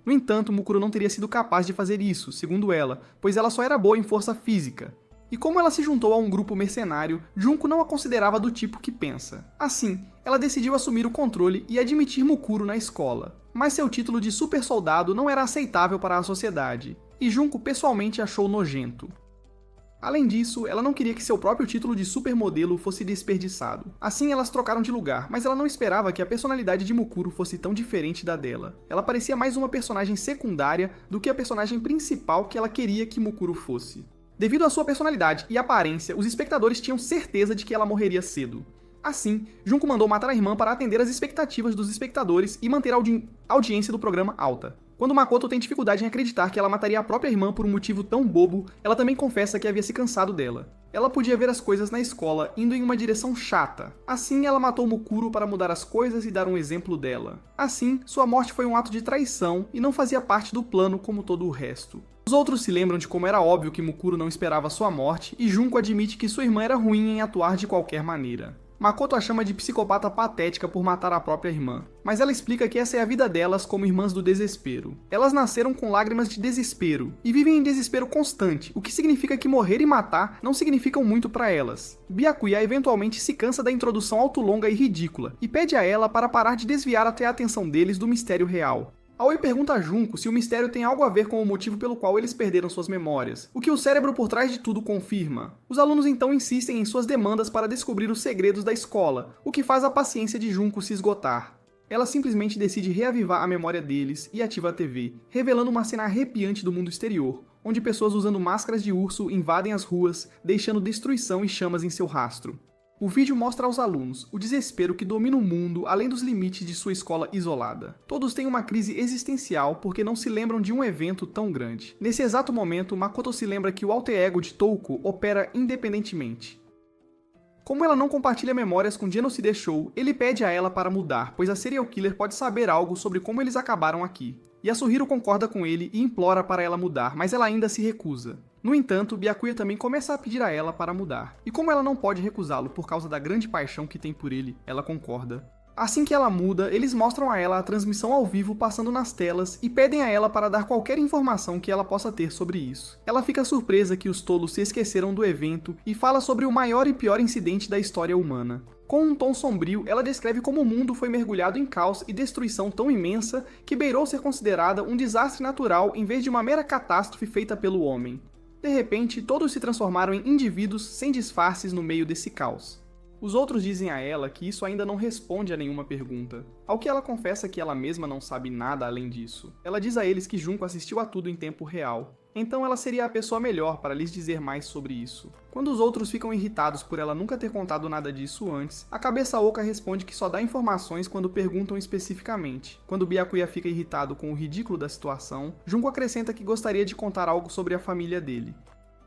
No entanto, Mukuro não teria sido capaz de fazer isso, segundo ela, pois ela só era boa em força física. E como ela se juntou a um grupo mercenário, Junko não a considerava do tipo que pensa. Assim, ela decidiu assumir o controle e admitir Mukuro na escola. Mas seu título de super soldado não era aceitável para a sociedade, e Junko pessoalmente achou nojento. Além disso, ela não queria que seu próprio título de supermodelo fosse desperdiçado. Assim, elas trocaram de lugar, mas ela não esperava que a personalidade de Mukuro fosse tão diferente da dela. Ela parecia mais uma personagem secundária do que a personagem principal que ela queria que Mukuro fosse. Devido à sua personalidade e aparência, os espectadores tinham certeza de que ela morreria cedo. Assim, Junko mandou matar a irmã para atender às expectativas dos espectadores e manter a audiência do programa alta. Quando Makoto tem dificuldade em acreditar que ela mataria a própria irmã por um motivo tão bobo, ela também confessa que havia se cansado dela. Ela podia ver as coisas na escola indo em uma direção chata. Assim, ela matou Mukuro para mudar as coisas e dar um exemplo dela. Assim, sua morte foi um ato de traição e não fazia parte do plano como todo o resto. Os outros se lembram de como era óbvio que Mukuro não esperava sua morte e Junko admite que sua irmã era ruim em atuar de qualquer maneira. Makoto a chama de psicopata patética por matar a própria irmã, mas ela explica que essa é a vida delas como irmãs do desespero. Elas nasceram com lágrimas de desespero e vivem em desespero constante, o que significa que morrer e matar não significam muito para elas. Byakuya eventualmente se cansa da introdução autolonga e ridícula e pede a ela para parar de desviar até a atenção deles do mistério real. Aoi pergunta a Junko se o mistério tem algo a ver com o motivo pelo qual eles perderam suas memórias, o que o cérebro por trás de tudo confirma. Os alunos então insistem em suas demandas para descobrir os segredos da escola, o que faz a paciência de Junko se esgotar. Ela simplesmente decide reavivar a memória deles e ativa a TV, revelando uma cena arrepiante do mundo exterior, onde pessoas usando máscaras de urso invadem as ruas, deixando destruição e chamas em seu rastro. O vídeo mostra aos alunos o desespero que domina o mundo além dos limites de sua escola isolada. Todos têm uma crise existencial porque não se lembram de um evento tão grande. Nesse exato momento, Makoto se lembra que o alter ego de Touko opera independentemente. Como ela não compartilha memórias com Genocide Show, ele pede a ela para mudar, pois a serial killer pode saber algo sobre como eles acabaram aqui. Yasuhiro concorda com ele e implora para ela mudar, mas ela ainda se recusa. No entanto, Byakuya também começa a pedir a ela para mudar, e como ela não pode recusá-lo por causa da grande paixão que tem por ele, ela concorda. Assim que ela muda, eles mostram a ela a transmissão ao vivo passando nas telas e pedem a ela para dar qualquer informação que ela possa ter sobre isso. Ela fica surpresa que os tolos se esqueceram do evento e fala sobre o maior e pior incidente da história humana. Com um tom sombrio, ela descreve como o mundo foi mergulhado em caos e destruição tão imensa que beirou ser considerada um desastre natural em vez de uma mera catástrofe feita pelo homem. De repente, todos se transformaram em indivíduos sem disfarces no meio desse caos. Os outros dizem a ela que isso ainda não responde a nenhuma pergunta, ao que ela confessa que ela mesma não sabe nada além disso. Ela diz a eles que Junko assistiu a tudo em tempo real, então ela seria a pessoa melhor para lhes dizer mais sobre isso. Quando os outros ficam irritados por ela nunca ter contado nada disso antes, a cabeça oca responde que só dá informações quando perguntam especificamente. Quando Byakuya fica irritado com o ridículo da situação, Junko acrescenta que gostaria de contar algo sobre a família dele.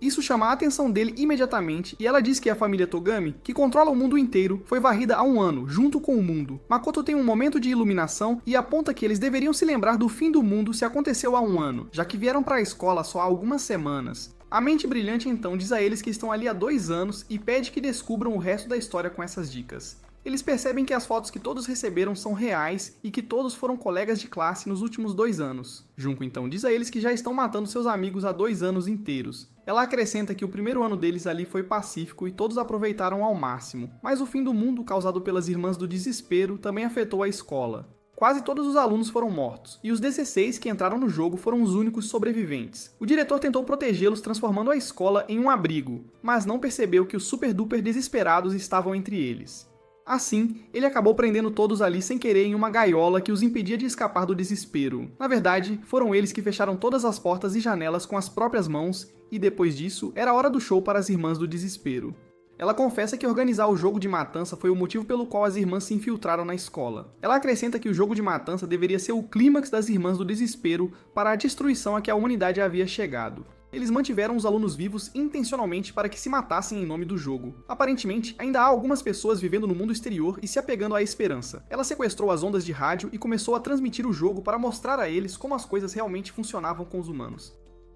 Isso chama a atenção dele imediatamente e ela diz que a família Togami, que controla o mundo inteiro, foi varrida há um ano, junto com o mundo. Makoto tem um momento de iluminação e aponta que eles deveriam se lembrar do fim do mundo se aconteceu há um ano, já que vieram para a escola só há algumas semanas. A mente brilhante então diz a eles que estão ali há 2 anos e pede que descubram o resto da história com essas dicas. Eles percebem que as fotos que todos receberam são reais e que todos foram colegas de classe nos últimos 2 anos. Junko então diz a eles que já estão matando seus amigos há 2 anos inteiros. Ela acrescenta que o primeiro ano deles ali foi pacífico e todos aproveitaram ao máximo, mas o fim do mundo causado pelas Irmãs do Desespero também afetou a escola. Quase todos os alunos foram mortos, e os 16 que entraram no jogo foram os únicos sobreviventes. O diretor tentou protegê-los transformando a escola em um abrigo, mas não percebeu que os super-duper desesperados estavam entre eles. Assim, ele acabou prendendo todos ali sem querer em uma gaiola que os impedia de escapar do desespero. Na verdade, foram eles que fecharam todas as portas e janelas com as próprias mãos, e depois disso, era hora do show para as Irmãs do Desespero. Ela confessa que organizar o jogo de matança foi o motivo pelo qual as irmãs se infiltraram na escola. Ela acrescenta que o jogo de matança deveria ser o clímax das Irmãs do Desespero para a destruição a que a humanidade havia chegado. Eles mantiveram os alunos vivos intencionalmente para que se matassem em nome do jogo. Aparentemente, ainda há algumas pessoas vivendo no mundo exterior e se apegando à esperança. Ela sequestrou as ondas de rádio e começou a transmitir o jogo para mostrar a eles como as coisas realmente funcionavam com os humanos.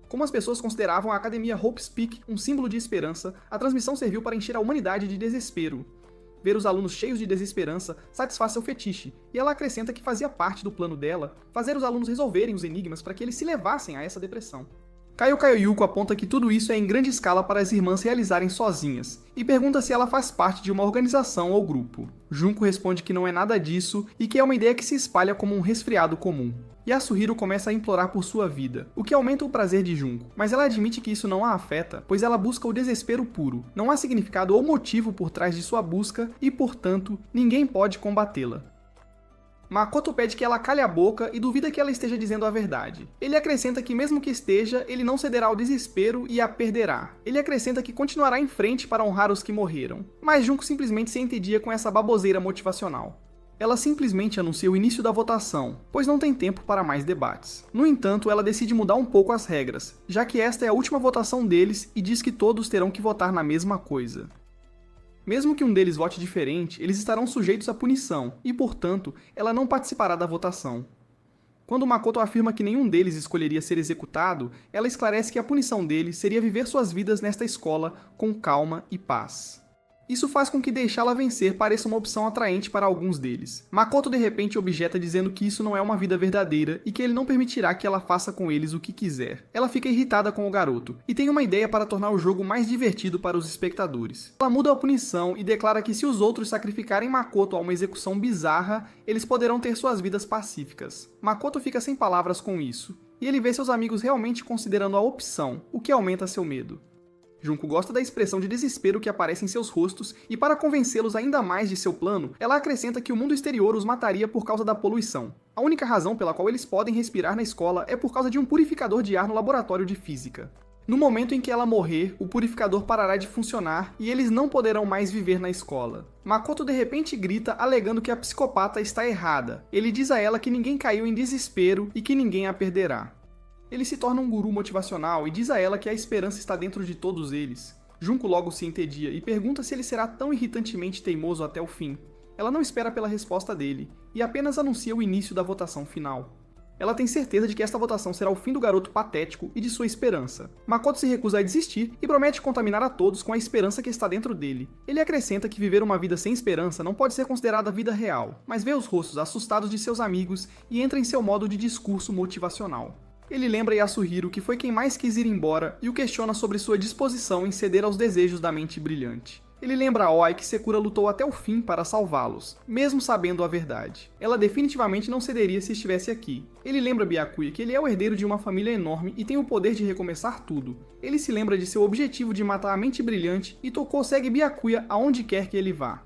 Como as pessoas consideravam a Academia Hope's Peak um símbolo de esperança, a transmissão serviu para encher a humanidade de desespero. Ver os alunos cheios de desesperança satisfaz seu fetiche, e ela acrescenta que fazia parte do plano dela fazer os alunos resolverem os enigmas para que eles se levassem a essa depressão. Kaio Yuko aponta que tudo isso é em grande escala para as irmãs realizarem sozinhas, e pergunta se ela faz parte de uma organização ou grupo. Junko responde que não é nada disso e que é uma ideia que se espalha como um resfriado comum. Yasuhiro começa a implorar por sua vida, o que aumenta o prazer de Junko, mas ela admite que isso não a afeta, pois ela busca o desespero puro. Não há significado ou motivo por trás de sua busca e, portanto, ninguém pode combatê-la. Makoto pede que ela cale a boca e duvida que ela esteja dizendo a verdade. Ele acrescenta que mesmo que esteja, ele não cederá ao desespero e a perderá. Ele acrescenta que continuará em frente para honrar os que morreram. Mas Junko simplesmente se entedia com essa baboseira motivacional. Ela simplesmente anuncia o início da votação, pois não tem tempo para mais debates. No entanto, ela decide mudar um pouco as regras, já que esta é a última votação deles e diz que todos terão que votar na mesma coisa. Mesmo que um deles vote diferente, eles estarão sujeitos à punição, e, portanto, ela não participará da votação. Quando Makoto afirma que nenhum deles escolheria ser executado, ela esclarece que a punição deles seria viver suas vidas nesta escola com calma e paz. Isso faz com que deixá-la vencer pareça uma opção atraente para alguns deles. Makoto de repente objeta dizendo que isso não é uma vida verdadeira e que ele não permitirá que ela faça com eles o que quiser. Ela fica irritada com o garoto e tem uma ideia para tornar o jogo mais divertido para os espectadores. Ela muda a punição e declara que se os outros sacrificarem Makoto a uma execução bizarra, eles poderão ter suas vidas pacíficas. Makoto fica sem palavras com isso, e ele vê seus amigos realmente considerando a opção, o que aumenta seu medo. Junko gosta da expressão de desespero que aparece em seus rostos e, para convencê-los ainda mais de seu plano, ela acrescenta que o mundo exterior os mataria por causa da poluição. A única razão pela qual eles podem respirar na escola é por causa de um purificador de ar no laboratório de física. No momento em que ela morrer, o purificador parará de funcionar e eles não poderão mais viver na escola. Makoto de repente grita, alegando que a psicopata está errada. Ele diz a ela que ninguém caiu em desespero e que ninguém a perderá. Ele se torna um guru motivacional e diz a ela que a esperança está dentro de todos eles. Junko logo se entedia e pergunta se ele será tão irritantemente teimoso até o fim. Ela não espera pela resposta dele, e apenas anuncia o início da votação final. Ela tem certeza de que esta votação será o fim do garoto patético e de sua esperança. Makoto se recusa a desistir e promete contaminar a todos com a esperança que está dentro dele. Ele acrescenta que viver uma vida sem esperança não pode ser considerada vida real, mas vê os rostos assustados de seus amigos e entra em seu modo de discurso motivacional. Ele lembra Yasuhiro que foi quem mais quis ir embora e o questiona sobre sua disposição em ceder aos desejos da mente brilhante. Ele lembra a Oi que Sekura lutou até o fim para salvá-los, mesmo sabendo a verdade. Ela definitivamente não cederia se estivesse aqui. Ele lembra Byakuya que ele é o herdeiro de uma família enorme e tem o poder de recomeçar tudo. Ele se lembra de seu objetivo de matar a mente brilhante e Toko segue Byakuya aonde quer que ele vá.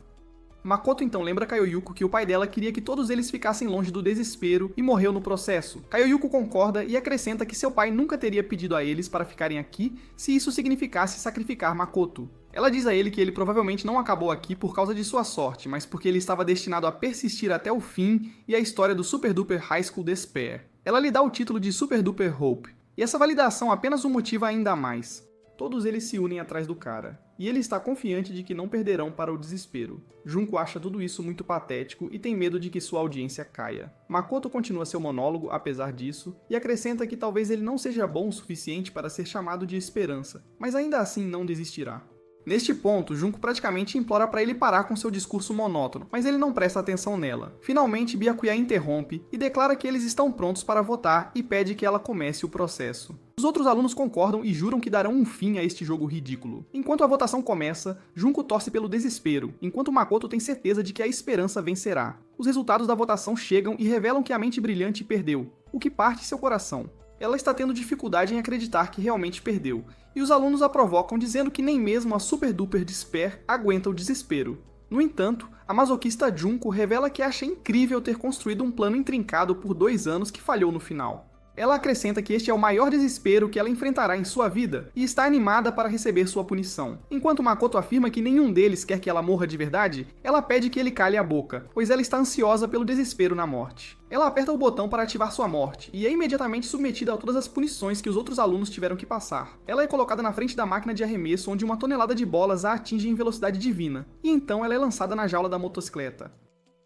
Makoto então lembra Kaio Yuko que o pai dela queria que todos eles ficassem longe do desespero e morreu no processo. Kaio Yuko concorda e acrescenta que seu pai nunca teria pedido a eles para ficarem aqui se isso significasse sacrificar Makoto. Ela diz a ele que ele provavelmente não acabou aqui por causa de sua sorte, mas porque ele estava destinado a persistir até o fim e a história do Super Duper High School Despair. Ela lhe dá o título de Super Duper Hope, e essa validação apenas o motiva ainda mais. Todos eles se unem atrás do cara, e ele está confiante de que não perderão para o desespero. Junko acha tudo isso muito patético e tem medo de que sua audiência caia. Makoto continua seu monólogo apesar disso, e acrescenta que talvez ele não seja bom o suficiente para ser chamado de esperança, mas ainda assim não desistirá. Neste ponto, Junko praticamente implora para ele parar com seu discurso monótono, mas ele não presta atenção nela. Finalmente, Byakuya interrompe e declara que eles estão prontos para votar e pede que ela comece o processo. Os outros alunos concordam e juram que darão um fim a este jogo ridículo. Enquanto a votação começa, Junko torce pelo desespero, enquanto Makoto tem certeza de que a esperança vencerá. Os resultados da votação chegam e revelam que a mente brilhante perdeu, o que parte seu coração. Ela está tendo dificuldade em acreditar que realmente perdeu, e os alunos a provocam dizendo que nem mesmo a Super Duper Despair aguenta o desespero. No entanto, a masoquista Junko revela que acha incrível ter construído um plano intrincado por 2 anos que falhou no final. Ela acrescenta que este é o maior desespero que ela enfrentará em sua vida e está animada para receber sua punição. Enquanto Makoto afirma que nenhum deles quer que ela morra de verdade, ela pede que ele cale a boca, pois ela está ansiosa pelo desespero na morte. Ela aperta o botão para ativar sua morte e é imediatamente submetida a todas as punições que os outros alunos tiveram que passar. Ela é colocada na frente da máquina de arremesso onde uma tonelada de bolas a atinge em velocidade divina, e então ela é lançada na jaula da motocicleta.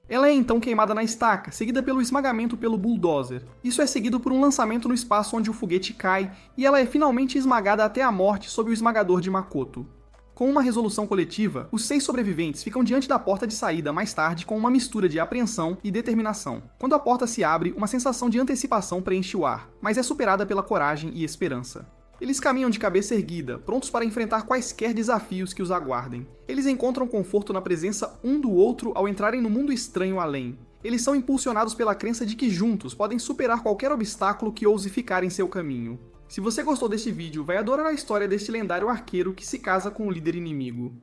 Ela é então queimada na estaca, seguida pelo esmagamento pelo bulldozer. Isso é seguido por um lançamento no espaço onde o foguete cai, e ela é finalmente esmagada até a morte sob o esmagador de Makoto. Com uma resolução coletiva, os 6 sobreviventes ficam diante da porta de saída mais tarde com uma mistura de apreensão e determinação. Quando a porta se abre, uma sensação de antecipação preenche o ar, mas é superada pela coragem e esperança. Eles caminham de cabeça erguida, prontos para enfrentar quaisquer desafios que os aguardem. Eles encontram conforto na presença um do outro ao entrarem no mundo estranho além. Eles são impulsionados pela crença de que juntos podem superar qualquer obstáculo que ouse ficar em seu caminho. Se você gostou deste vídeo, vai adorar a história deste lendário arqueiro que se casa com o líder inimigo.